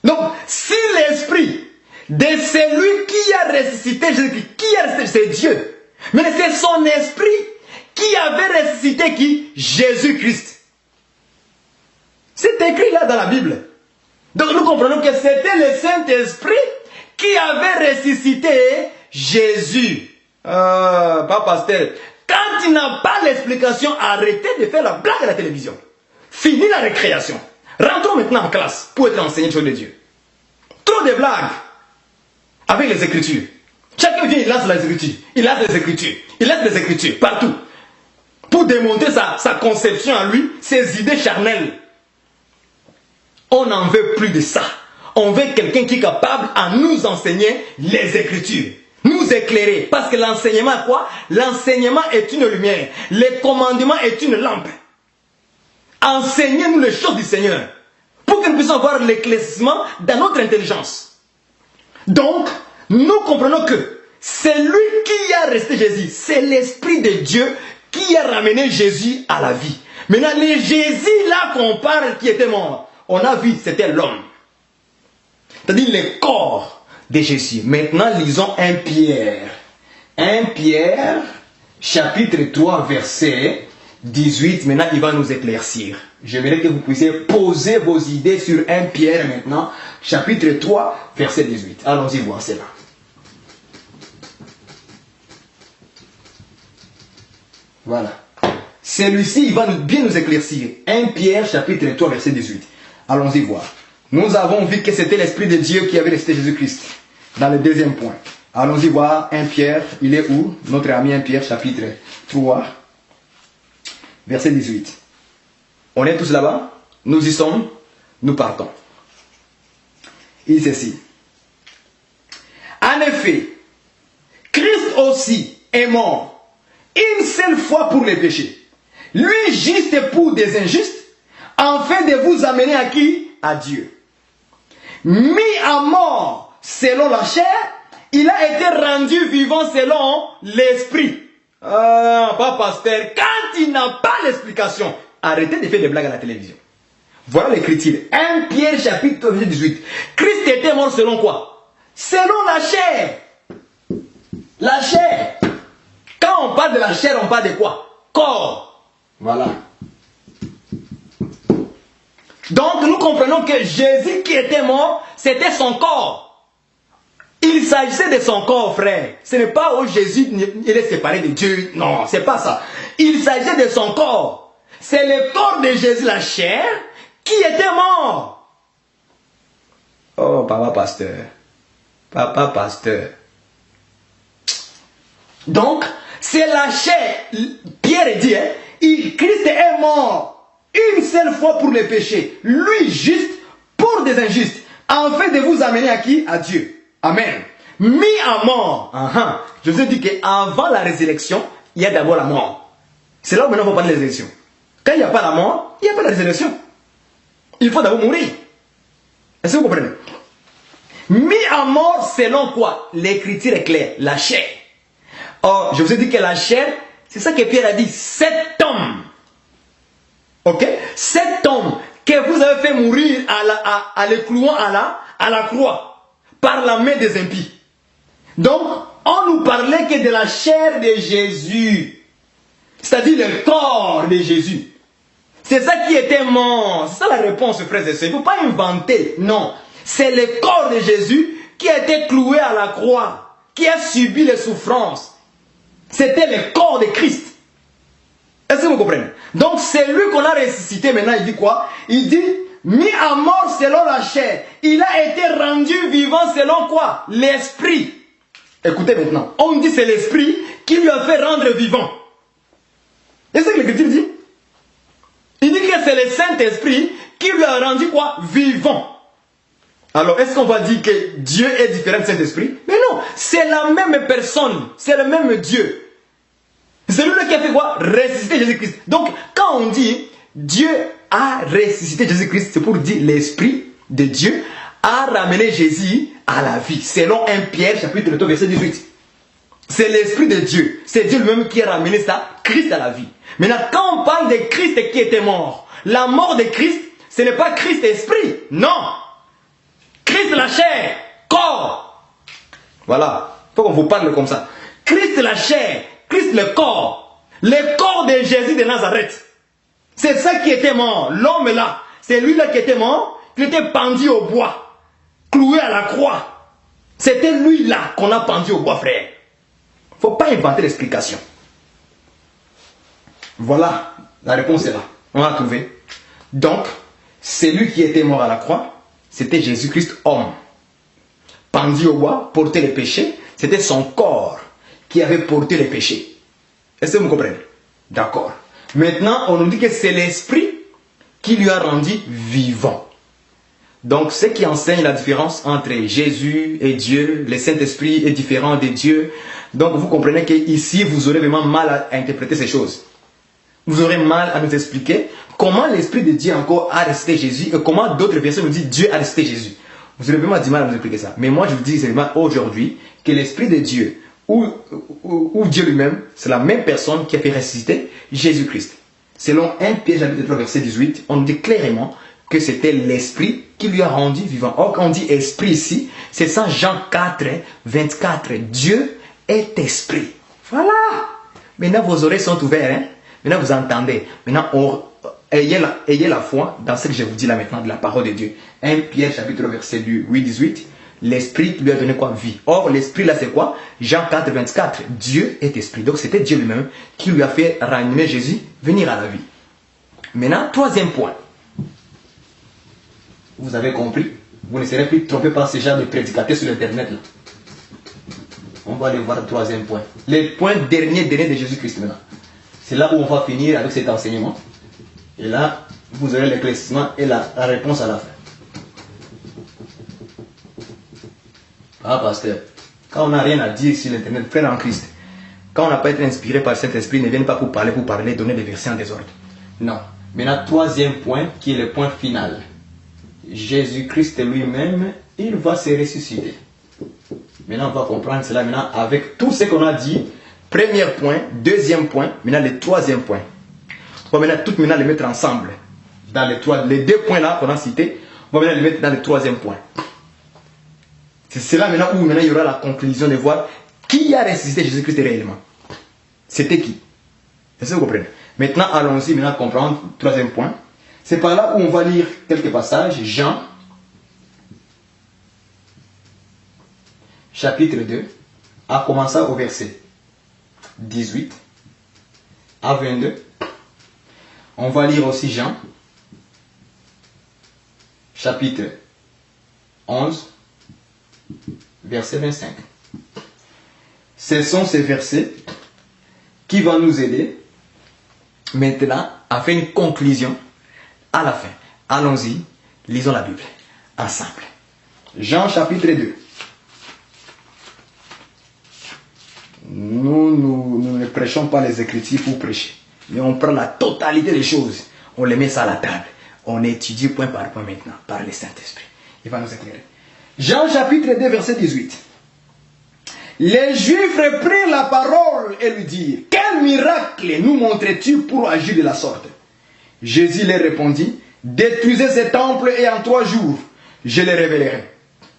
Donc, si l'esprit de celui qui a ressuscité Jésus-Christ, qui a ressuscité, c'est Dieu. Mais c'est son esprit qui avait ressuscité qui? Jésus-Christ. C'est écrit là dans la Bible. Donc nous comprenons que c'était le Saint-Esprit qui avait ressuscité Jésus. Pas pasteur. Quand il n'a pas l'explication, arrêtez de faire la blague à la télévision. Fini la récréation. Rentrons maintenant en classe pour être enseigné sur de Dieu. Trop de blagues avec les Écritures. Chacun vient, il lance les Écritures. Il lance les Écritures. Il lance les Écritures partout. Pour démontrer sa conception à lui, ses idées charnelles. On n'en veut plus de ça. On veut quelqu'un qui est capable à nous enseigner les Écritures. Nous éclairer. Parce que l'enseignement, quoi? L'enseignement est une lumière. Le commandement est une lampe. Enseignez-nous les choses du Seigneur. Pour que nous puissions avoir l'éclaircissement dans notre intelligence. Donc, nous comprenons que c'est lui qui a resté Jésus. C'est l'Esprit de Dieu qui a ramené Jésus à la vie. Maintenant, le Jésus là qu'on parle qui était mort, on a vu, c'était l'homme. C'est-à-dire le corps de Jésus. Maintenant, lisons 1 Pierre. 1 Pierre, chapitre 3, verset 18. Maintenant, il va nous éclaircir. J'aimerais que vous puissiez poser vos idées sur 1 Pierre maintenant, chapitre 3, verset 18. Allons-y voir cela. Voilà. Celui-ci, il va bien nous éclaircir. 1 Pierre, chapitre 3, verset 18. Allons-y voir. Nous avons vu que c'était l'Esprit de Dieu qui avait resté Jésus-Christ. Dans le deuxième point. Allons-y voir 1 Pierre. Il est où? Notre ami 1 Pierre, chapitre 3, verset 18. On est tous là-bas? Nous y sommes? Nous partons. Il dit ceci. En effet, Christ aussi est mort une seule fois pour les péchés. Lui juste pour des injustes, afin de vous amener à qui? À Dieu. Mis à mort selon la chair, il a été rendu vivant selon l'esprit. Pas pasteur, quand il n'a pas l'explication, arrêtez de faire des blagues à la télévision. Voilà l'écriture. 1 Pierre chapitre 18. Christ était mort selon quoi? Selon la chair. La chair. Quand on parle de la chair, on parle de quoi? Corps. Voilà. Donc nous comprenons que Jésus qui était mort, c'était son corps. Il s'agissait de son corps, frère. Ce n'est pas où Jésus il est séparé de Dieu. Non, c'est pas ça. Il s'agissait de son corps. C'est le corps de Jésus, la chair, qui était mort. Oh, papa pasteur. Papa pasteur. Donc, c'est la chair. Pierre dit, hein, Christ est mort une seule fois pour les péchés. Lui juste pour des injustes. Afin de vous amener à qui? À Dieu. Amen. Mis à mort. Je vous ai dit qu'avant la résurrection, il y a d'abord la mort. C'est là où maintenant on va parler de la résurrection. Quand il n'y a pas la mort, il n'y a pas la résurrection. Il faut d'abord mourir. Est-ce que vous comprenez? Mis à mort selon quoi? L'écriture est claire. La chair. Or, je vous ai dit que la chair, C'est ça que Pierre a dit. Cet homme, ok, cet homme que vous avez fait mourir à le clouant à la croix par la main des impies. Donc, on nous parlait que de la chair de Jésus, c'est-à-dire le corps de Jésus. C'est ça qui était mort. C'est ça la réponse, frères et sœurs. Il ne faut pas inventer. Non. C'est le corps de Jésus qui a été cloué à la croix, qui a subi les souffrances. C'était le corps de Christ. Est-ce que vous comprenez? Donc c'est lui qu'on a ressuscité maintenant. Il dit quoi? Il dit, mis à mort selon la chair. Il a été rendu vivant selon quoi? L'esprit. Écoutez maintenant. On dit c'est l'esprit qui lui a fait rendre vivant. Et c'est ce que l'Écriture dit. Il dit que c'est le Saint-Esprit qui lui a rendu quoi? Vivant. Alors, est-ce qu'on va dire que Dieu est différent du Saint-Esprit? Mais non, c'est la même personne, c'est le même Dieu. C'est lui qui a fait quoi? Ressusciter Jésus-Christ. Donc, quand on dit Dieu a ressuscité Jésus-Christ, c'est pour dire l'Esprit de Dieu a ramené Jésus à la vie. Selon 1 Pierre, chapitre 2, verset 18. C'est l'Esprit de Dieu. C'est Dieu lui-même qui a ramené ça, Christ à la vie. Maintenant, quand on parle de Christ qui était mort, la mort de Christ, ce n'est pas Christ esprit. Non. Christ la chair, corps. Voilà. Il faut qu'on vous parle comme ça. Christ la chair, Christ le corps. Le corps de Jésus de Nazareth. C'est ça qui était mort. L'homme là, c'est lui là qui était mort, qui était pendu au bois, cloué à la croix. C'était lui là qu'on a pendu au bois, frère. Il ne faut pas inventer l'explication. Voilà, la réponse est là. On l'a trouvé. Donc, celui qui était mort à la croix, c'était Jésus-Christ homme. Pendu au bois, porter les péchés, c'était son corps qui avait porté les péchés. Est-ce que vous comprenez? D'accord. Maintenant, on nous dit que c'est l'Esprit qui lui a rendu vivant. Donc, ce qui enseigne la différence entre Jésus et Dieu, le Saint-Esprit est différent de Dieu. Donc, vous comprenez qu'ici, vous aurez vraiment mal à interpréter ces choses. Vous aurez mal à nous expliquer comment l'Esprit de Dieu encore a ressuscité Jésus et comment d'autres personnes nous disent Dieu a ressuscité Jésus. Vous aurez vraiment du mal à nous expliquer ça. Mais moi, je vous dis seulement aujourd'hui que l'Esprit de Dieu ou Dieu lui-même, c'est la même personne qui a fait ressusciter Jésus-Christ. Selon 1 Pierre chapitre 3 verset 18, on dit clairement que c'était l'Esprit qui lui a rendu vivant. Or, quand on dit Esprit ici, c'est ça Jean 4, 24. Dieu est Esprit. Voilà. Maintenant, vos oreilles sont ouvertes. Hein? Maintenant, vous entendez. Maintenant, ayez la foi dans ce que je vous dis là maintenant de la parole de Dieu. 1 Pierre chapitre verset 8, 18. L'Esprit lui a donné quoi? Vie. Or, l'Esprit là, c'est quoi? Jean 4, 24. Dieu est Esprit. Donc, c'était Dieu lui-même qui lui a fait ranimer Jésus, venir à la vie. Maintenant, troisième point. Vous avez compris? Vous ne serez plus trompé par ce genre de prédicateurs sur Internet. Là. On va aller voir le troisième point. Le point dernier de Jésus-Christ maintenant. C'est là où on va finir avec cet enseignement. Et là, vous aurez l'éclaircissement et la réponse à la fin. Ah, pasteur, quand on n'a rien à dire sur l'internet, frère en Christ, quand on n'a pas été inspiré par le Saint-Esprit, ne viennent pas pour parler, donner des versets en désordre. Non. Maintenant, troisième point, qui est le point final. Jésus-Christ lui-même, il va se ressusciter. Maintenant, on va comprendre cela maintenant avec tout ce qu'on a dit. Premier point, deuxième point, maintenant le troisième point. On va maintenant tout les mettre ensemble. Dans les deux points là qu'on a cités, on va maintenant les mettre dans le troisième point. C'est là maintenant où maintenant il y aura la conclusion de voir qui a ressuscité Jésus-Christ réellement. C'était qui? Est-ce que vous comprenez? Maintenant, allons-y maintenant comprendre le troisième point. C'est par là où on va lire quelques passages. Jean, chapitre 2, à commencer au verset 18 à 22. On va lire aussi Jean, chapitre 11, verset 25. Ce sont ces versets qui vont nous aider maintenant à faire une conclusion à la fin. Allons-y, lisons la Bible ensemble. Jean chapitre 2. Nous ne prêchons pas les Écritures pour prêcher. Mais on prend la totalité des choses. On les met ça à la table. On étudie point par point maintenant par le Saint-Esprit. Il va nous éclairer. Jean chapitre 2 verset 18. Les Juifs reprirent la parole et lui dirent, quel miracle nous montres-tu pour agir de la sorte? Jésus leur répondit, détruisez ces temples et en 3 jours, je les révélerai.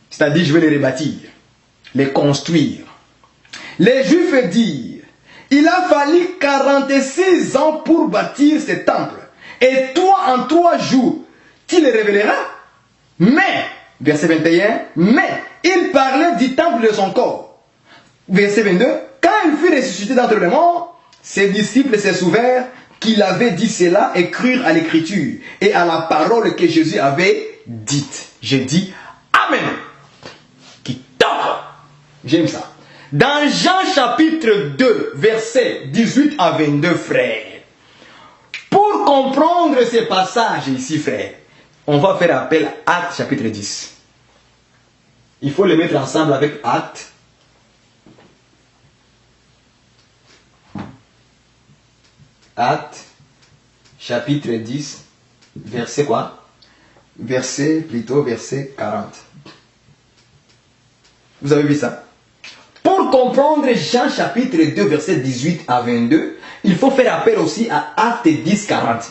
C'est-à-dire, je vais les rebâtir, les construire. Les Juifs dirent, il a fallu 46 ans pour bâtir ces temples. Et toi, en 3 jours, tu les révéleras? Mais, verset 21, mais il parlait du temple de son corps. Verset 22, quand il fut ressuscité d'entre les morts, ses disciples se souvinrent qu'il avait dit cela et crurent à l'écriture et à la parole que Jésus avait dite. J'ai dit Amen. Qui top. J'aime ça. Dans Jean chapitre 2, versets 18 à 22, frères. Pour comprendre ces passages ici, frères, on va faire appel à Actes chapitre 10. Il faut les mettre ensemble avec Actes. Actes chapitre 10, verset quoi? Verset 40. Vous avez vu ça? Pour comprendre Jean chapitre 2, verset 18 à 22, il faut faire appel aussi à Actes 10, 40.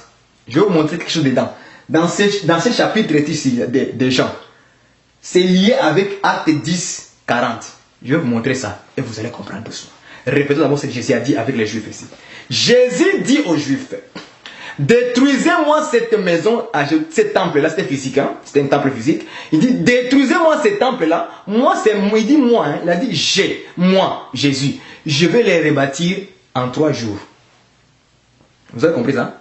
Je vais vous montrer quelque chose dedans. Dans ce chapitre ici de Jean, c'est lié avec Actes 10, 40. Je vais vous montrer ça et vous allez comprendre doucement. Répétons d'abord ce que Jésus a dit avec les Juifs ici. Jésus dit aux Juifs, détruisez-moi cette maison, ce temple-là, c'était physique, hein? C'était un temple physique. Il dit, détruisez-moi ce temple-là. Moi, il dit moi, hein? Il a dit, moi, Jésus, je vais les rebâtir en 3 jours. Vous avez compris ça?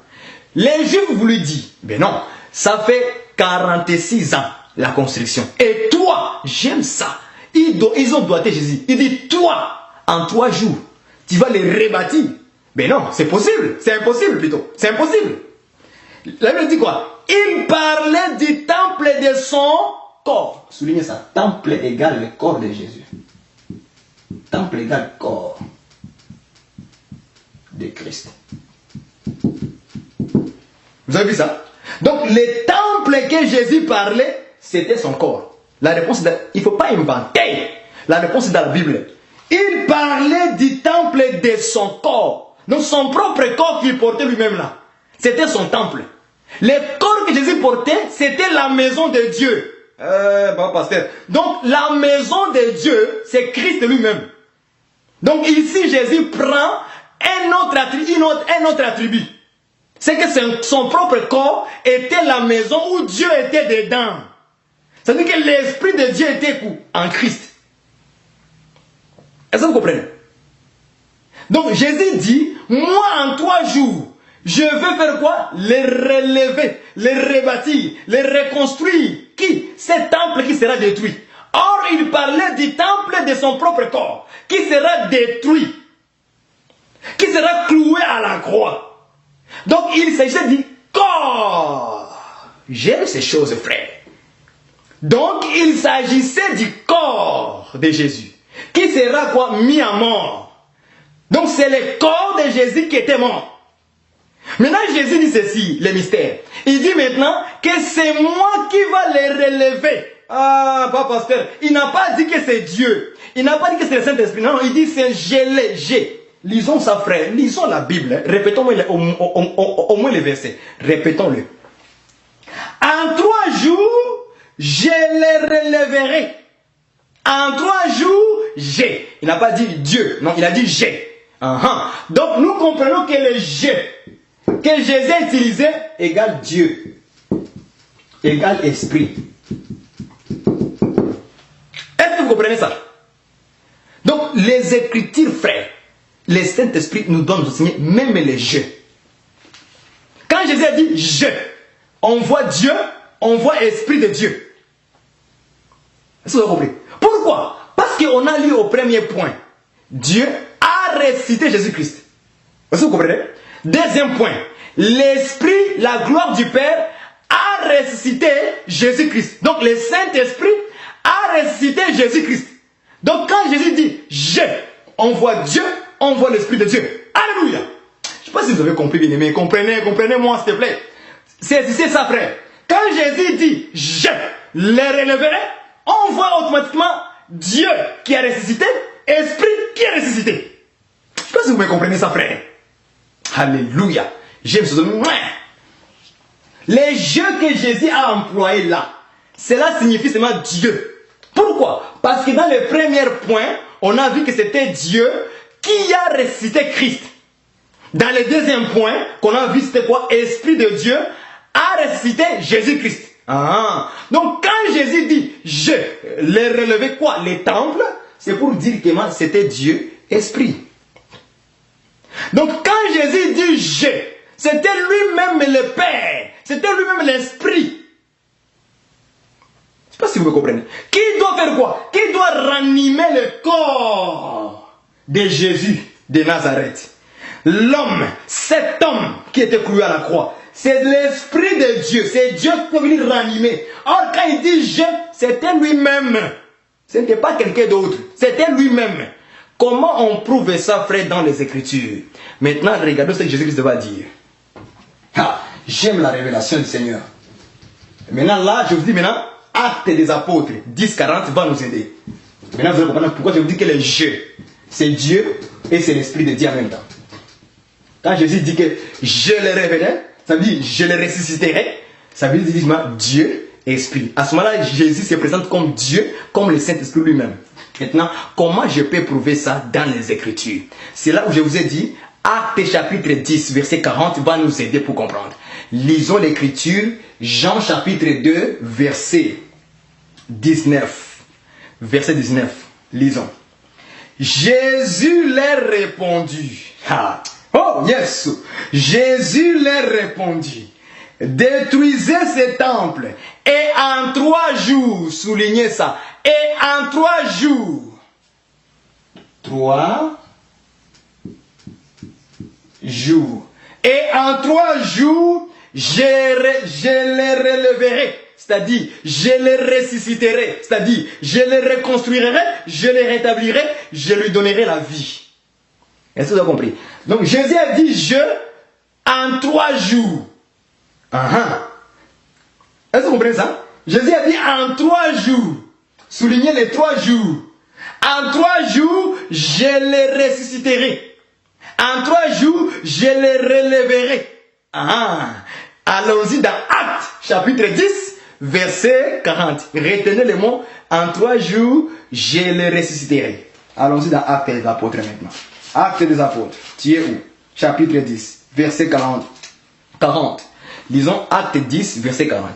Les Juifs vous lui disent, ben non, ça fait 46 ans, la construction. Et toi, j'aime ça. Ils ont doigté Jésus. Il dit, toi, en 3 jours, tu vas les rebâtir. Mais non, c'est possible. C'est impossible plutôt. C'est impossible. La Bible dit quoi? Il parlait du temple de son corps. Soulignez ça. Temple égale le corps de Jésus. Temple égale corps de Christ. Vous avez vu ça? Donc, le temple que Jésus parlait, c'était son corps. La réponse, il ne faut pas inventer. La réponse est dans la Bible. Il parlait du temple de son corps. Donc son propre corps qu'il portait lui-même là. C'était son temple. Le corps que Jésus portait, c'était la maison de Dieu. Bon pasteur. Donc la maison de Dieu, c'est Christ lui-même. Donc ici, Jésus prend un autre attribut. C'est que son propre corps était la maison où Dieu était dedans. C'est-à-dire que l'Esprit de Dieu était en Christ. Est-ce que vous comprenez? Donc Jésus dit, moi en 3 jours, je veux faire quoi? Les relever, les rebâtir, les reconstruire. Qui? Cet temple qui sera détruit. Or, il parlait du temple de son propre corps, qui sera détruit, qui sera cloué à la croix. Donc il s'agissait du corps. J'aime ces choses, frère. Donc il s'agissait du corps de Jésus, qui sera quoi? Mis à mort. Donc c'est le corps de Jésus qui était mort. Maintenant Jésus dit ceci, le mystère. Il dit maintenant que c'est moi qui va les relever. Ah, pas pasteur. Il n'a pas dit que c'est Dieu. Il n'a pas dit que c'est le Saint-Esprit. Non, il dit c'est j'ai. Lisons ça, frère. Lisons la Bible. Répétons au moins les versets. Répétons-le. En 3 jours, je les relèverai. En 3 jours, j'ai. Il n'a pas dit Dieu. Non, il a dit j'ai. Donc nous comprenons que le je que Jésus a utilisé égale Dieu, égale esprit. Est-ce que vous comprenez ça? Donc les Écritures, frères, le Saint-Esprit nous donne aussi même les je. Quand Jésus a dit je, on voit Dieu, on voit Esprit de Dieu. Est-ce que vous avez compris? Pourquoi? Parce qu'on a lu au premier point, Dieu a ressuscité Jésus-Christ. Est-ce que vous comprenez? Deuxième point, l'Esprit, la gloire du Père, a ressuscité Jésus-Christ. Donc le Saint-Esprit a ressuscité Jésus-Christ. Donc quand Jésus dit je, on voit Dieu, on voit l'Esprit de Dieu. Alléluia. Je ne sais pas si vous avez compris, bien aimé. Comprenez-moi s'il te plaît. C'est ça, frère. Quand Jésus dit je les relèverai, on voit automatiquement Dieu qui a ressuscité esprit qui est ressuscité. Je ne sais pas si vous me comprenez ça, frère. Alléluia. J'aime ce mot. Les jeux que Jésus a employés là, cela signifie seulement Dieu. Pourquoi? Parce que dans le premier point, on a vu que c'était Dieu qui a ressuscité Christ. Dans le deuxième point, qu'on a vu c'était quoi? Esprit de Dieu a ressuscité Jésus-Christ. Ah. Donc quand Jésus dit je les relevé quoi? Les temples, c'est pour dire que c'était Dieu, Esprit. Donc quand Jésus dit je, c'était lui-même le Père, c'était lui-même l'Esprit. Je ne sais pas si vous me comprenez. Qui doit faire quoi? Qui doit ranimer le corps de Jésus de Nazareth? L'homme, cet homme qui était cloué à la croix, c'est l'Esprit de Dieu. C'est Dieu qui est venu ranimer. Or, quand il dit je, c'était lui-même. Ce n'était pas quelqu'un d'autre. C'était lui-même. Comment on prouve ça, frère, dans les Écritures? Maintenant, regardez ce que Jésus-Christ va dire. Ah, j'aime la révélation du Seigneur. Maintenant, là, je vous dis maintenant, Actes des Apôtres, 10-40 va nous aider. Maintenant, vous allez comprendre pourquoi je vous dis que le je, c'est Dieu et c'est l'Esprit de Dieu en même temps. Quand Jésus dit que je le révélerai, ça veut dire je le ressusciterai, ça veut dire Dieu, Esprit. À ce moment-là, Jésus se présente comme Dieu, comme le Saint-Esprit lui-même. Maintenant, comment je peux prouver ça dans les Écritures? C'est là où je vous ai dit, Actes chapitre 10, verset 40 va nous aider pour comprendre. Lisons l'Écriture, Jean chapitre 2, verset 19. Verset 19, lisons. Jésus leur répondit. Ah. Oh, yes! Jésus leur répondit. Détruisez ce temple et en 3 jours, soulignez ça, et en 3 jours, 3 jours, et en 3 jours, je les relèverai, c'est-à-dire, je les ressusciterai, c'est-à-dire, je les reconstruirai, je les rétablirai, je lui donnerai la vie. Est-ce que vous avez compris? Donc Jésus a dit je en 3 jours. Est-ce que vous comprenez ça? Jésus a dit en 3 jours. Soulignez les 3 jours. En 3 jours, je les ressusciterai. En 3 jours, je les relèverai. Allons-y dans Actes, chapitre 10, verset 40. Retenez le mot, en 3 jours, je les ressusciterai. Allons-y dans Actes des Apôtres maintenant. Actes des Apôtres, tu es où? Chapitre 10, verset 40. Lisons Actes 10, verset 40.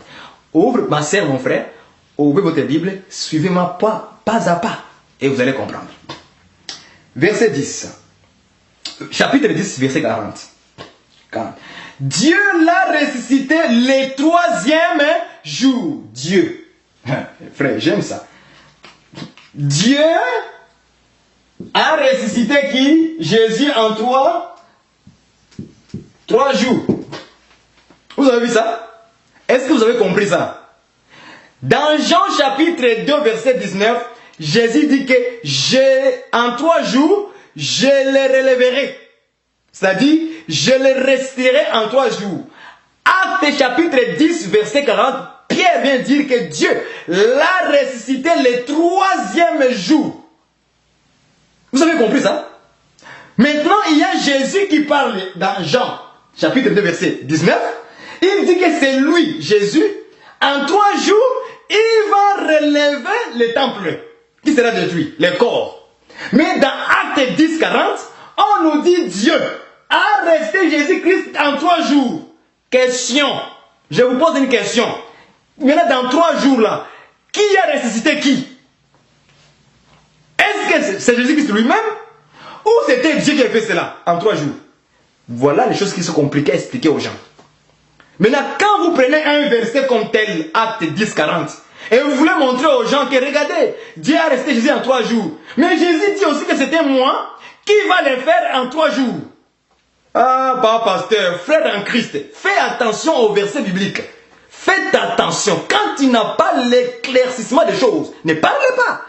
Ouvre, ma sœur, mon frère, ouvrez votre Bible, suivez-moi pas à pas, et vous allez comprendre. Verset 10. Chapitre 10, verset 40. Dieu l'a ressuscité le 3e jour. Dieu. Frère, j'aime ça. Dieu a ressuscité qui? Jésus en 3 jours. Vous avez vu ça? Est-ce que vous avez compris ça? Dans Jean chapitre 2 verset 19, Jésus dit que en 3 jours, je les relèverai. C'est-à-dire, je les resterai en 3 jours. Acte chapitre 10 verset 40, Pierre vient dire que Dieu l'a ressuscité le 3e jour. Vous avez compris ça? Maintenant, il y a Jésus qui parle dans Jean, chapitre 2, verset 19. Il dit que c'est lui, Jésus, en 3 jours, il va relever le temple qui sera détruit, le corps. Mais dans Acte 10, 40, on nous dit Dieu a resté Jésus-Christ en 3 jours. Question. Je vous pose une question. Maintenant, dans 3 jours là, qui a ressuscité qui? Est-ce que c'est Jésus-Christ lui-même? Ou c'était Dieu qui a fait cela en 3 jours? Voilà les choses qui sont compliquées à expliquer aux gens. Maintenant, quand vous prenez un verset comme tel, Acte 10, 40, et vous voulez montrer aux gens que regardez, Dieu a resté Jésus en 3 jours. Mais Jésus dit aussi que c'était moi qui va le faire en 3 jours. Ah, bah, pasteur, frère en Christ, fais attention aux versets bibliques. Faites attention. Quand il n'a pas l'éclaircissement des choses, ne parlez pas.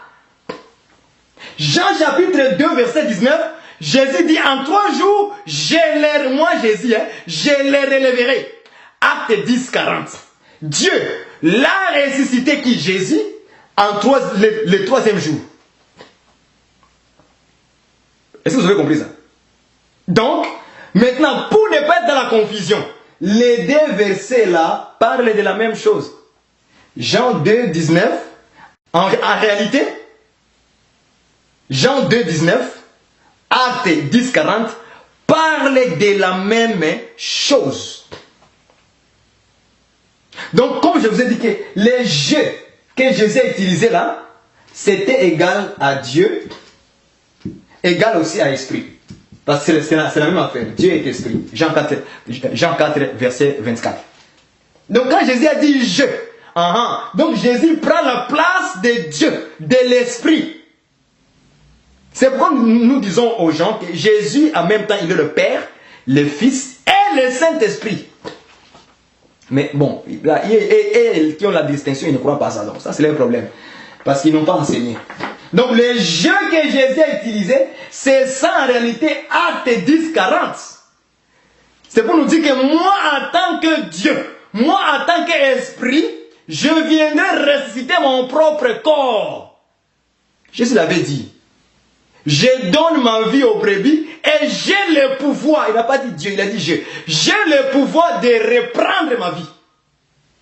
Jean chapitre 2, verset 19, Jésus dit en 3 jours, moi Jésus, je les relèverai. Acte 10, 40. Dieu l'a ressuscité qui? Jésus, le 3e jour. Est-ce que vous avez compris ça? Donc, maintenant, pour ne pas être dans la confusion, les deux versets-là parlent de la même chose. Jean 2, 19, en réalité, Jean 2, 19, Acte 10, 40, parlent de la même chose. Donc, comme je vous ai dit que les jeux que Jésus a utilisés là, c'était égal à Dieu, égal aussi à esprit. Parce que c'est la même affaire. Dieu est esprit. Jean 4, verset 24. Donc, quand Jésus a dit je, donc Jésus prend la place de Dieu, de l'esprit. C'est pourquoi nous disons aux gens que Jésus, en même temps, il est le Père, le Fils et le Saint-Esprit. Mais bon, et qui ont la distinction, ils ne croient pas ça. Donc, ça, c'est leur problème. Parce qu'ils n'ont pas enseigné. Donc, le jeu que Jésus a utilisé, c'est ça en réalité, Acte 10, 40. C'est pour nous dire que moi, en tant que Dieu, moi, en tant qu'esprit, je viendrai ressusciter mon propre corps. Jésus l'avait dit. Je donne ma vie aux brebis et j'ai le pouvoir. Il n'a pas dit Dieu, il a dit je. J'ai le pouvoir de reprendre ma vie.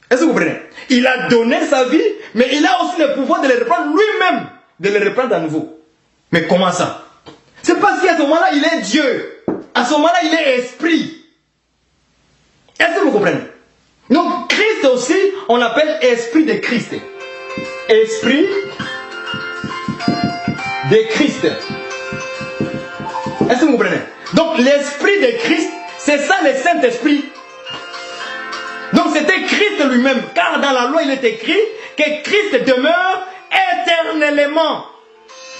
Est-ce que vous comprenez? Il a donné sa vie, mais il a aussi le pouvoir de le reprendre lui-même, de le reprendre à nouveau. Mais comment ça? C'est parce qu'à ce moment-là, il est Dieu. À ce moment-là, il est esprit. Est-ce que vous comprenez? Donc, Christ aussi, on l'appelle esprit de Christ. Esprit de Christ. Est-ce que vous comprenez? Donc l'esprit de Christ, c'est ça le Saint-Esprit. Donc c'était Christ lui-même, car dans la loi il est écrit que Christ demeure éternellement.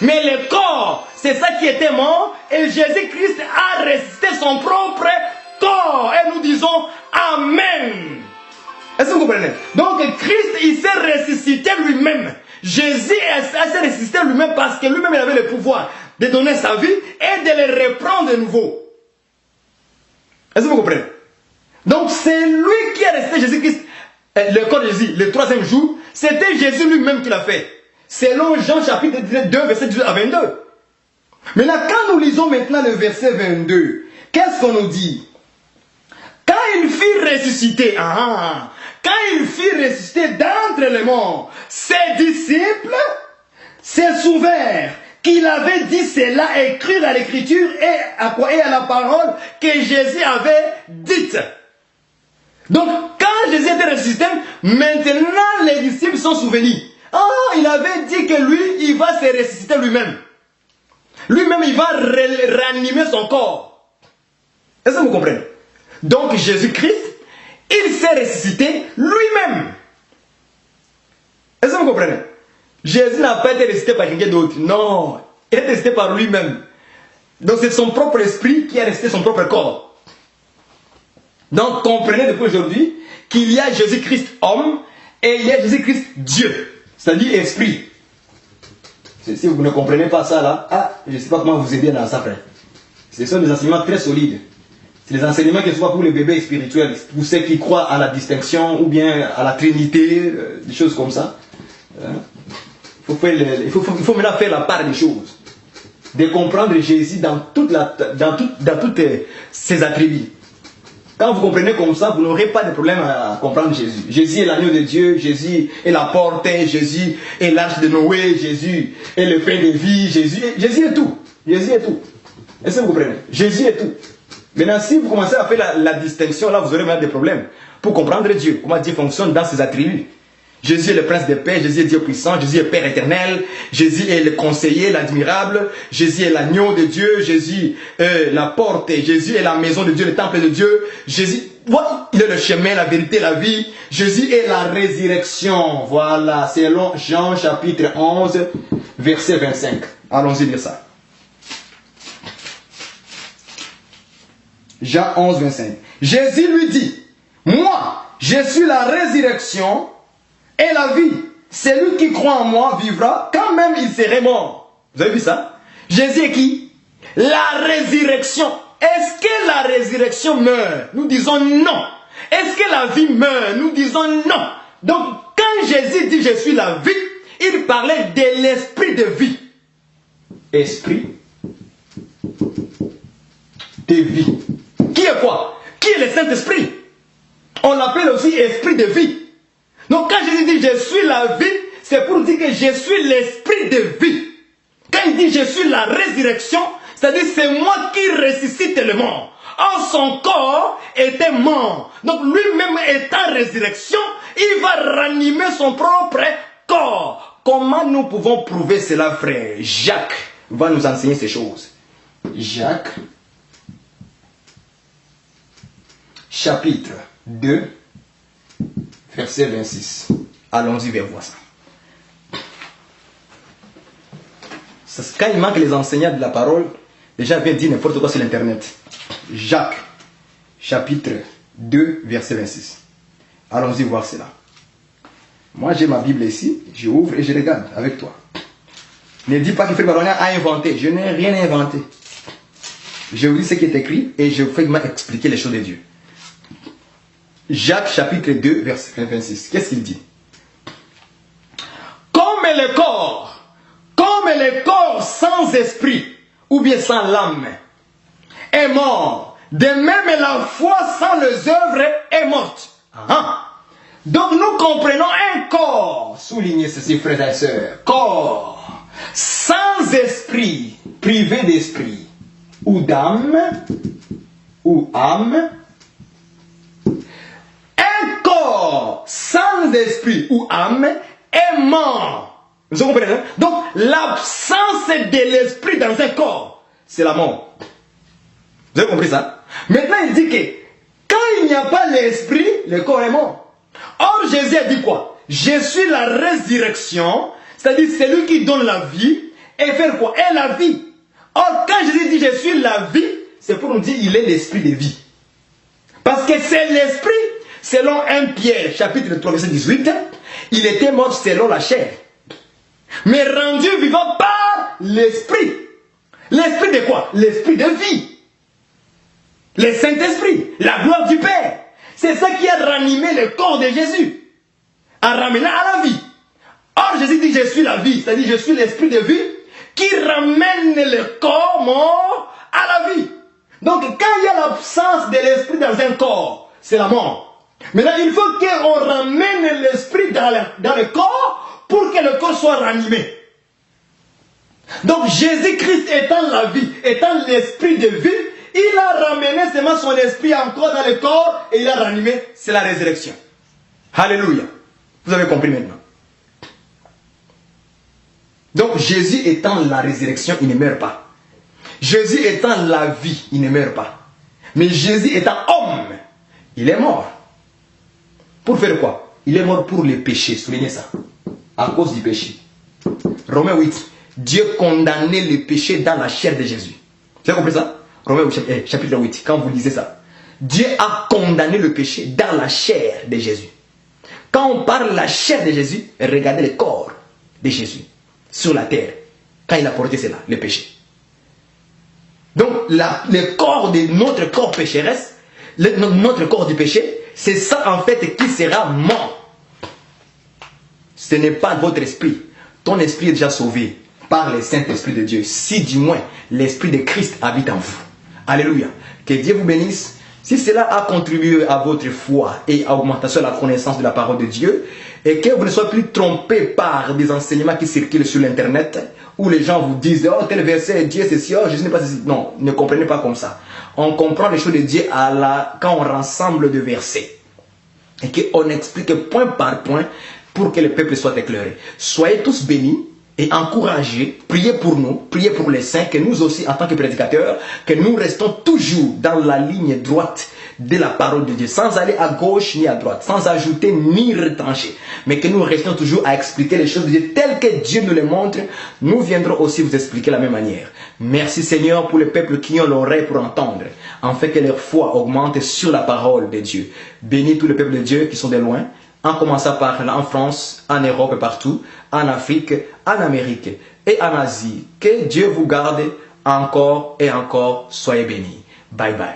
Mais le corps, c'est ça qui était mort, et Jésus-Christ a ressuscité son propre corps. Et nous disons Amen. Est-ce que vous comprenez? Donc Christ, il s'est ressuscité lui-même. Jésus s'est ressuscité lui-même parce que lui-même il avait le pouvoir de donner sa vie et de le reprendre de nouveau. Est-ce que vous comprenez? Donc c'est lui qui a resté Jésus-Christ, le corps de Jésus, le troisième jour, c'était Jésus lui-même qui l'a fait. Selon Jean chapitre 2, verset 18 à 22. Maintenant, quand nous lisons maintenant le verset 22, qu'est-ce qu'on nous dit? Quand il fut ressuscité, quand il fut ressuscité d'entre les morts, ses disciples se souvinrent qu'il avait dit cela, écrit dans l'écriture et à quoi? Et à la parole que Jésus avait dite. Donc, quand Jésus était ressuscité, maintenant les disciples sont souvenus. Il avait dit que lui, il va se ressusciter lui-même. Lui-même, il va ranimer son corps. Est-ce que vous comprenez? Donc, Jésus-Christ, il s'est ressuscité lui-même. Est-ce que vous comprenez? Jésus n'a pas été ressuscité par quelqu'un d'autre. Non, il est ressuscité par lui-même. Donc c'est son propre esprit qui a ressuscité son propre corps. Donc comprenez depuis aujourd'hui qu'il y a Jésus-Christ homme et il y a Jésus-Christ Dieu. C'est-à-dire esprit. Si vous ne comprenez pas ça là, je ne sais pas comment vous aider dans ça, frère. Ce sont des enseignements très solides. C'est des enseignements qui sont pour les bébés spirituels, pour ceux qui croient à la distinction ou bien à la Trinité, des choses comme ça. Il faut maintenant faire la part des choses. De comprendre Jésus dans toutes ses attributs. Quand vous comprenez comme ça, vous n'aurez pas de problème à comprendre Jésus. Jésus est l'agneau de Dieu, Jésus est la porte, Jésus est l'arche de Noé, Jésus est le pain de vie, Jésus est tout. Jésus est tout. Est-ce que vous comprenez? Jésus est tout. Maintenant, si vous commencez à faire la distinction, là, vous aurez maintenant des problèmes. Pour comprendre Dieu, comment Dieu fonctionne dans ses attributs. Jésus est le prince de paix, Jésus est Dieu puissant, Jésus est Père éternel, Jésus est le conseiller, l'admirable, Jésus est l'agneau de Dieu, Jésus est la porte, Jésus est la maison de Dieu, le temple de Dieu, Jésus, il est le chemin, la vérité, la vie, Jésus est la résurrection. Voilà, selon Jean chapitre 11, verset 25. Allons-y lire ça. Jean 11, 25. Jésus lui dit, moi, je suis la résurrection et la vie. Celui qui croit en moi vivra quand même il serait mort. Vous avez vu ça? Jésus est qui? La résurrection. Est-ce que la résurrection meurt? Nous disons non. Est-ce que la vie meurt? Nous disons non. Donc, quand Jésus dit je suis la vie, il parlait de l'esprit de vie. Esprit de vie. Qui est quoi? Qui est le Saint-Esprit? On l'appelle aussi esprit de vie. Donc quand Jésus dit je suis la vie, c'est pour dire que je suis l'esprit de vie. Quand il dit je suis la résurrection, c'est-à-dire c'est moi qui ressuscite le mort. Or son corps était mort. Donc lui-même étant résurrection, il va ranimer son propre corps. Comment nous pouvons prouver cela, frère? Jacques va nous enseigner ces choses. Jacques, chapitre 2, verset 26. Allons-y vers voir ça. Quand il manque les enseignants de la parole, les gens viennent dire n'importe quoi sur l'internet. Jacques, chapitre 2, verset 26. Allons-y voir cela. Moi j'ai ma Bible ici, je ouvre et je regarde avec toi. Ne dis pas que Frère Baronia a inventé. Je n'ai rien inventé. Je vous dis ce qui est écrit et je vous fais expliquer les choses de Dieu. Jacques chapitre 2 verset 26. Qu'est-ce qu'il dit? Comme le corps sans esprit ou bien sans l'âme est mort, de même la foi sans les œuvres est morte. Donc nous comprenons un corps, soulignez ceci frères et sœurs, corps sans esprit, privé d'esprit ou d'âme ou âme. Un corps sans esprit ou âme est mort. Vous comprenez? Donc l'absence de l'esprit dans un corps, c'est la mort. Vous avez compris ça? Maintenant il dit que quand il n'y a pas l'esprit, le corps est mort. Or Jésus a dit quoi? Je suis la résurrection, c'est-à-dire c'est lui qui donne la vie et faire quoi? Et la vie. Or quand Jésus dit je suis la vie, c'est pour nous dire il est l'esprit de vie. Parce que c'est l'esprit, selon 1 Pierre chapitre 3 verset 18, il était mort selon la chair, mais rendu vivant par l'esprit. L'esprit de quoi? L'esprit de vie. Le Saint-Esprit, la gloire du Père. C'est ça qui a ranimé le corps de Jésus, a ramené à la vie. Or Jésus dit je suis la vie, c'est-à-dire je suis l'esprit de vie qui ramène le corps mort à la vie. Donc quand il y a l'absence de l'esprit dans un corps, c'est la mort. Maintenant il faut qu'on ramène l'esprit dans le corps pour que le corps soit ranimé. Donc Jésus-Christ étant la vie, étant l'esprit de vie, il a ramené seulement son esprit encore dans le corps et il a ranimé, c'est la résurrection. Alléluia. Vous avez compris maintenant. Donc Jésus étant la résurrection, il ne meurt pas. Jésus étant la vie, il ne meurt pas. Mais Jésus étant homme, il est mort. Pour faire quoi? Il est mort pour les péchés, soulignez ça. À cause du péché. Romains 8. Dieu condamnait le péché dans la chair de Jésus. Vous avez compris ça? Romains 8, chapitre 8, quand vous lisez ça. Dieu a condamné le péché dans la chair de Jésus. Quand on parle de la chair de Jésus, regardez le corps de Jésus sur la terre. Quand il a porté cela, le péché. Donc, le corps de notre corps pécheresse, notre corps du péché, c'est ça en fait qui sera mort. Ce n'est pas votre esprit. Ton esprit est déjà sauvé par le Saint-Esprit de Dieu. Si du moins l'Esprit de Christ habite en vous. Alléluia. Que Dieu vous bénisse. Si cela a contribué à votre foi et à l'augmentation de la connaissance de la parole de Dieu, et que vous ne soyez plus trompés par des enseignements qui circulent sur l'internet, où les gens vous disent oh tel verset, Dieu c'est si, oh Jésus n'est pas ceci. Non, ne comprenez pas comme ça. On comprend les choses de Dieu quand on rassemble de versets. Et qu'on explique point par point pour que le peuple soit éclairé. Soyez tous bénis et encouragés, priez pour nous, priez pour les saints, que nous aussi en tant que prédicateurs, que nous restons toujours dans la ligne droite de la parole de Dieu, sans aller à gauche ni à droite, sans ajouter ni retrancher, mais que nous restons toujours à expliquer les choses de Dieu telles que Dieu nous les montre. Nous viendrons aussi vous expliquer de la même manière. Merci Seigneur pour les peuples qui ont l'oreille pour entendre, afin que leur foi augmente sur la parole de Dieu. Bénis tous les peuples de Dieu qui sont de loin, en commençant par là, en France, en Europe et partout, en Afrique, en Amérique et en Asie. Que Dieu vous garde encore et encore. Soyez bénis. Bye bye.